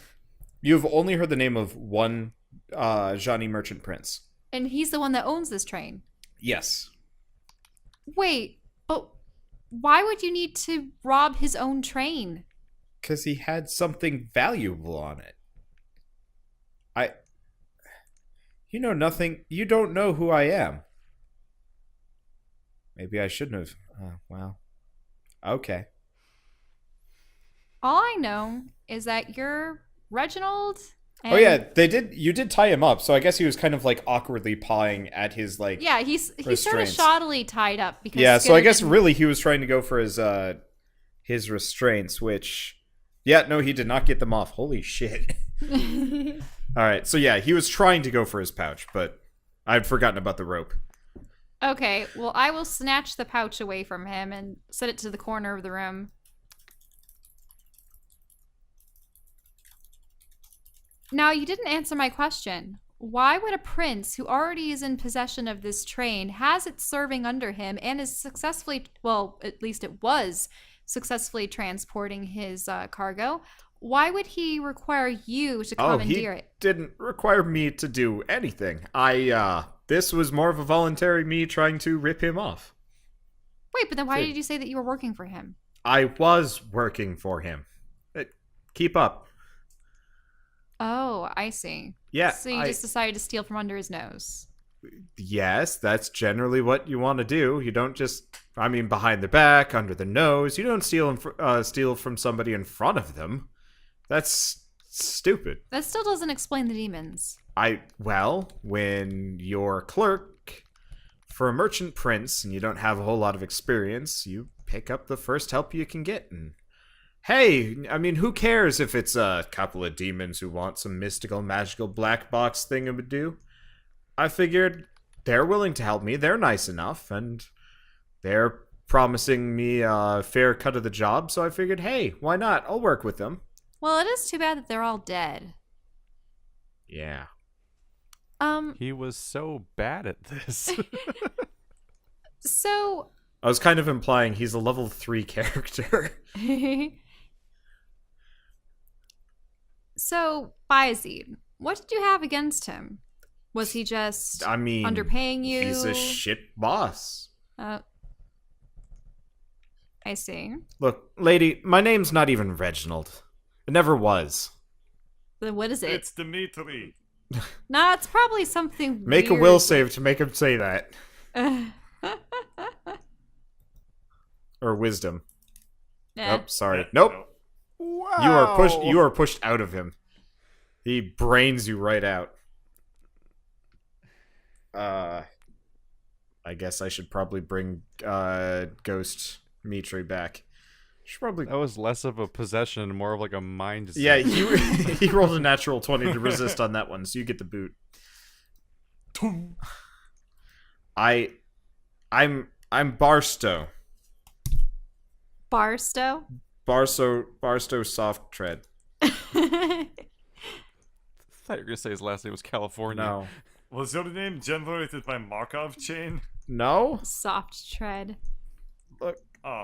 You've only heard the name of one DaJani merchant prince. And he's the one that owns this train. Yes. Wait, but why would you need to rob his own train? Because he had something valuable on it. You know nothing. You don't know who I am. Maybe I shouldn't have. Well. Okay. All I know is that you're Reginald. And Oh yeah, you did tie him up, so I guess he was kind of like awkwardly pawing at his like. Yeah, he's sort of restraints. shoddily tied up because Yeah, so I guess didn't- really he was trying to go for his restraints, which yeah, no, he did not get them off. Holy shit. All right, so yeah, he was trying to go for his pouch, but I'd forgotten about the rope. Okay, well, I will snatch the pouch away from him and set it to the corner of the room. Now, you didn't answer my question. Why would a prince who already is in possession of this train, has it serving under him, and is successfully, well, at least it was successfully transporting his cargo, why would he require you to commandeer it? Didn't require me to do anything. This was more of a voluntary me trying to rip him off. Wait, but then why did you say that you were working for him? I was working for him. Keep up. Oh, I see. Yeah. So you just decided to steal from under his nose. Yes, that's generally what you want to do. You don't just, behind the back, under the nose. You don't steal from somebody in front of them. That's stupid. That still doesn't explain the demons. When you're a clerk for a merchant prince and you don't have a whole lot of experience, you pick up the first help you can get. And hey, who cares if it's a couple of demons who want some mystical, magical black box thingamadoo? I figured they're willing to help me. They're nice enough, and they're promising me a fair cut of the job. So I figured, hey, why not? I'll work with them. Well, it is too bad that they're all dead. Yeah. He was so bad at this. So I was kind of implying he's a level 3 character. So, Bayezid, what did you have against him? Was he just I mean, underpaying you? he's a shit boss. I see. Look, lady, my name's not even Reginald. It never was. Then what is it? It's Dimitri. Nah, it's probably something Make a weird. will save to make him say that. Or wisdom. Nah. Oh, sorry. Yeah, Nope. no. Wow. You are pushed out of him. He brains you right out. I guess I should probably bring Ghost Dimitri back. Should probably. That was less of a possession and more of like a mind. Yeah, he rolled a natural 20 to resist on that one, so you get the boot. I'm Barstow. Barstow? Barstow Soft Tread. I thought you were gonna say his last name was California. No. Was your name generated by Markov chain? No? Soft tread. Look, Oh.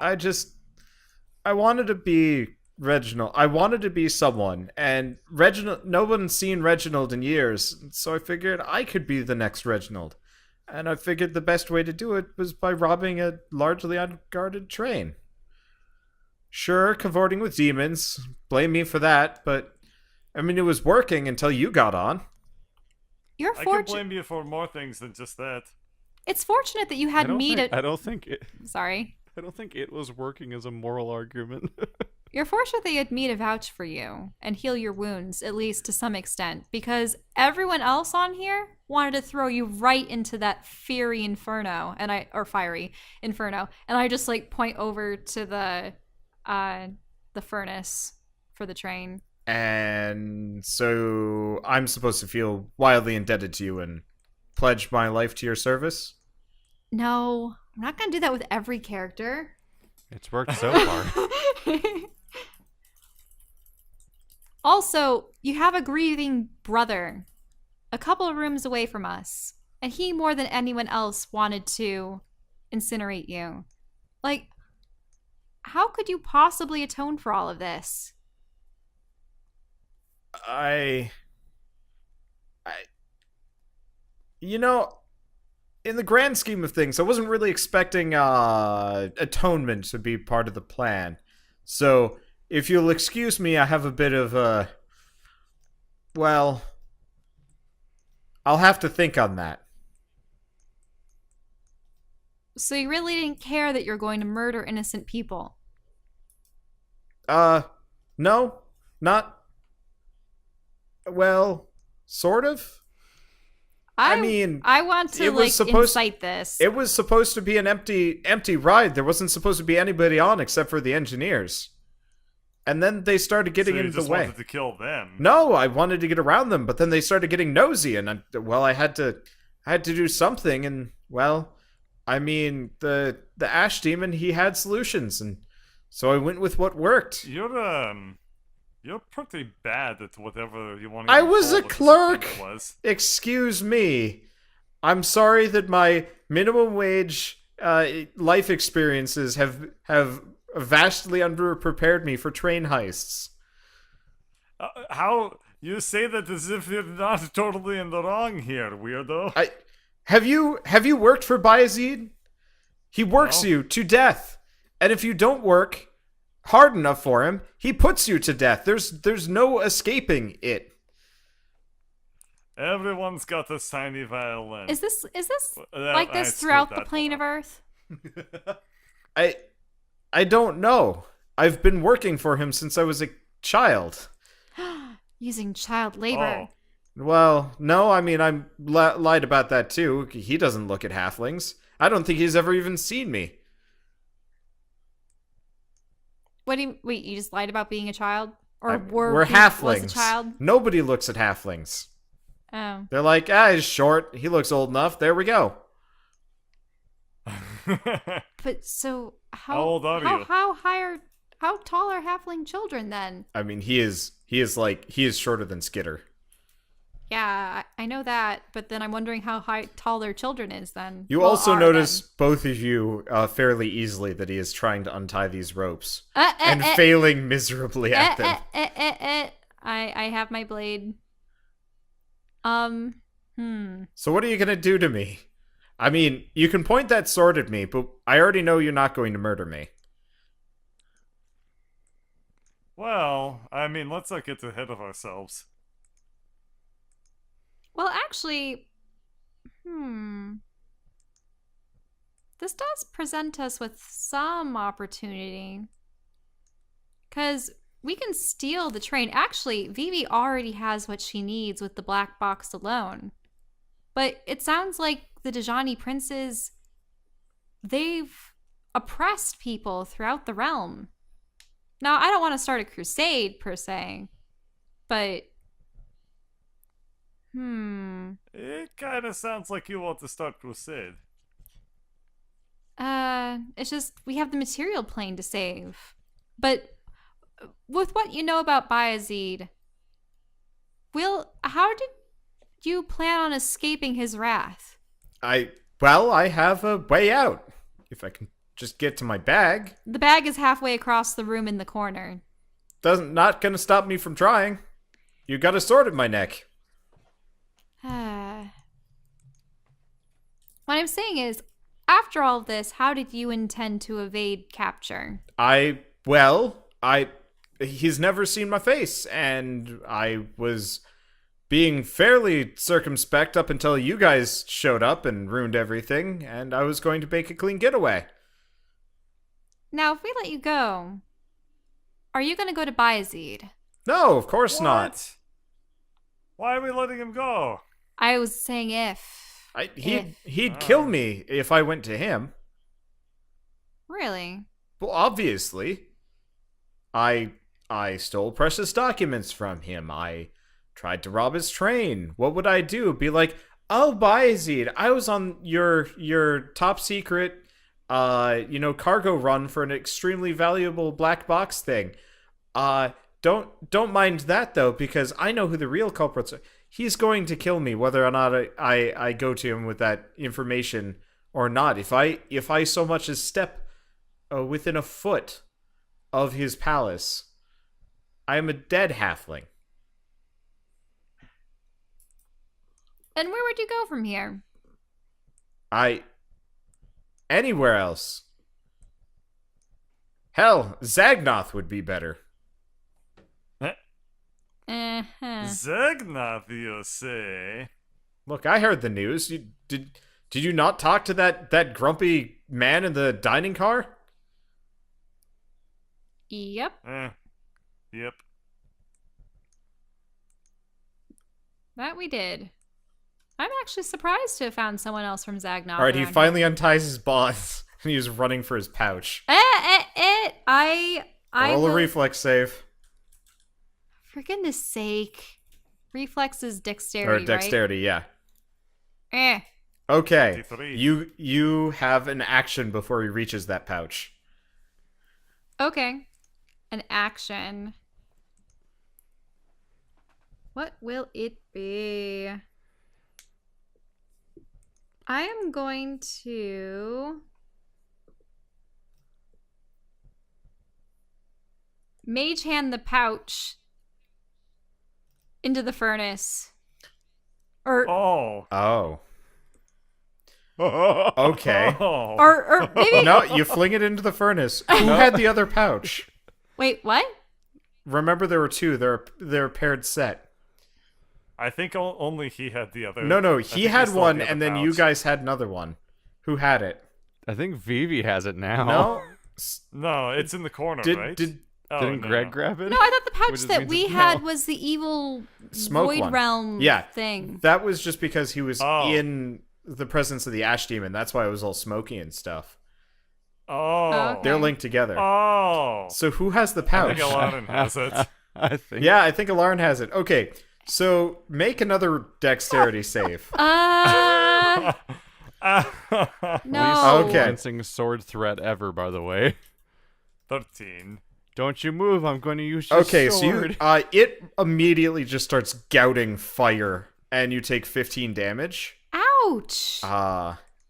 I wanted to be Reginald. I wanted to be someone, and Reginald. No one's seen Reginald in years, so I figured I could be the next Reginald. And I figured the best way to do it was by robbing a largely unguarded train. Sure, cavorting with demons. Blame me for that, but I mean, it was working until you got on. You're I can fortunate. blame you for more things than just that. It's fortunate that you I had don't me think, to. I don't think it. Sorry. I don't think it was working as a moral argument. You're fortunate that you had me to vouch for you and heal your wounds, at least to some extent, because everyone else on here wanted to throw you right into that fiery inferno, or fiery inferno, and I just like point over to the furnace for the train. And so I'm supposed to feel wildly indebted to you and pledge my life to your service? No, I'm not gonna do that with every character. It's worked so far. Also, you have a grieving brother a couple of rooms away from us, and he more than anyone else wanted to incinerate you. Like, how could you possibly atone for all of this? You know, in the grand scheme of things, I wasn't really expecting atonement to be part of the plan. So, if you'll excuse me, I have a bit of well, I'll have to think on that. So you really didn't care that you're going to murder innocent people? No, not. Well, sort of. I mean, I want to it was like supposed- incite this. It was supposed to be an empty ride. There wasn't supposed to be anybody on except for the engineers. And then they started getting so you into the just way. wanted to kill them. No, I wanted to get around them, but then they started getting nosy, and I had to do something. And well, I mean, the Ash Demon, he had solutions, and so I went with what worked. You're pretty bad at whatever you want to I was a call what this clerk. thing was. Excuse me. I'm sorry that my minimum wage life experiences have vastly underprepared me for train heists. How you say that as if you're not totally in the wrong here, weirdo? Have you worked for Bayezid? He works No. you to death, and if you don't work hard enough for him, he puts you to death. There's no escaping it. Everyone's got a tiny violin. Is this Well, like I this screwed throughout the that plane one of Earth? I don't know. I've been working for him since I was a child. Using child labor. Oh. Well, no, I mean, I lied about that too. He doesn't look at halflings. I don't think he's ever even seen me. What do you wait? You just lied about being a child, or We're was halflings. a child? Nobody looks at halflings. Oh, They're like, he's short. He looks old enough. There we go. but so how How old are you? How tall are halfling children then? I mean, he is shorter than Skitter. Yeah, I know that, but then I'm wondering how tall their children is then. You Well, also are notice both of you fairly easily that he is trying to untie these ropes then. and failing miserably at them. I have my blade. So what are you gonna do to me? I mean, you can point that sword at me, but I already know you're not going to murder me. Well, I mean, let's not get ahead of ourselves. Well, actually, this does present us with some opportunity. Because we can steal the train. Actually, Vivi already has what she needs with the black box alone. But it sounds like the DaJani princes, they've oppressed people throughout the realm. Now, I don't want to start a crusade, per se. But... It kind of sounds like you want to start crusade. It's just we have the material plane to save. But with what you know about Bayezid, how did you plan on escaping his wrath? I have a way out. If I can just get to my bag. The bag is halfway across the room in the corner. Not gonna stop me from trying. You got a sword at my neck. What I'm saying is, after all of this, how did you intend to evade capture? He's never seen my face, and I was being fairly circumspect up until you guys showed up and ruined everything, and I was going to make a clean getaway. Now, if we let you go, are you going to go to Bayezid? No, of course not. What? Why are we letting him go? I was saying if. He'd kill me if I went to him. Really? Well, obviously. I stole precious documents from him. I tried to rob his train. What would I do? Be like, oh, Bayezid, I was on your top secret, cargo run for an extremely valuable black box thing. Don't mind that though, because I know who the real culprits are. He's going to kill me whether or not I go to him with that information or not. If I so much as step within a foot of his palace, I am a dead halfling. And where would you go from here? Anywhere else. Hell, Zagnoth would be better. Zagnoth, you say? Look, I heard the news. Did you not talk to that grumpy man in the dining car? Yep. Yep. That we did. I'm actually surprised to have found someone else from Zagnoth. All right, he around finally unties his bonds and he's running for his pouch. Roll a reflex save. For goodness sake. Reflex is dexterity, Or dexterity, right? yeah. Okay, 53. you have an action before he reaches that pouch. Okay. An action. What will it be? I am going to mage hand the pouch into the furnace. Oh. Okay. Oh. Or maybe No, you fling it into the furnace. Who had the other pouch? Wait, what? Remember, there were two. They're a paired set. I think only he had the other. No, I he think had still one, the other and then you pouch. guys had another one. Who had it? I think Vivi has it now. No. No, it's in the corner, right? Did Oh, Didn't no. Greg grab it? No, I thought the pouch Which that means we it's had no. was the evil Smoke void one. realm Yeah. thing. that was just because he was Oh. in the presence of the Ash Demon. That's why it was all smoky and stuff. Oh. Okay. They're linked together. Oh. So who has the I pouch? think Aladdin has it. I think. Yeah, I think Alarn has it. Okay, so make another dexterity save. No. Least Okay. convincing sword threat ever, by the way. 13. Don't you move, I'm going to use your Okay, sword. so it immediately just starts gouting fire, and you take 15 damage. Ouch.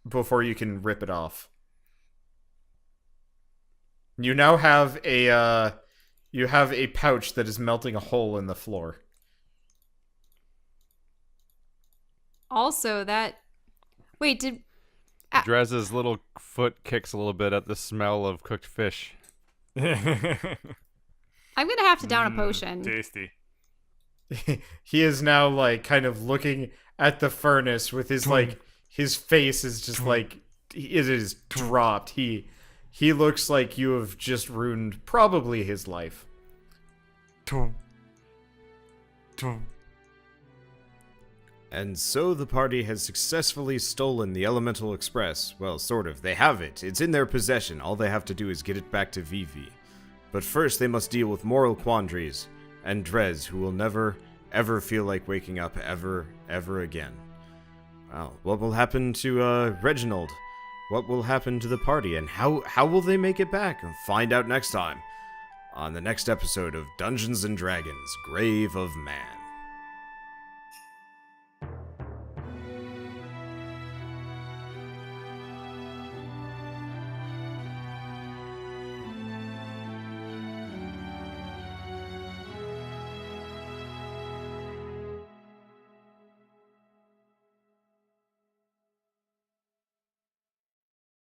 Before you can rip it off. You now have a pouch that is melting a hole in the floor. Also, that. Wait, did. Drez's little foot kicks a little bit at the smell of cooked fish. I'm gonna have to down a potion. Tasty. He is now like kind of looking at the furnace with his like his face is just like it is dropped. He looks like you have just ruined probably his life. And so the party has successfully stolen the Elemental Express. Well, sort of. They have it. It's in their possession. All they have to do is get it back to Vivi. But first they must deal with moral quandaries and Drez, who will never, ever feel like waking up ever again. Well, what will happen to Reginald? What will happen to the party? And how will they make it back? Find out next time on the next episode of Dungeons & Dragons: Grave of Man.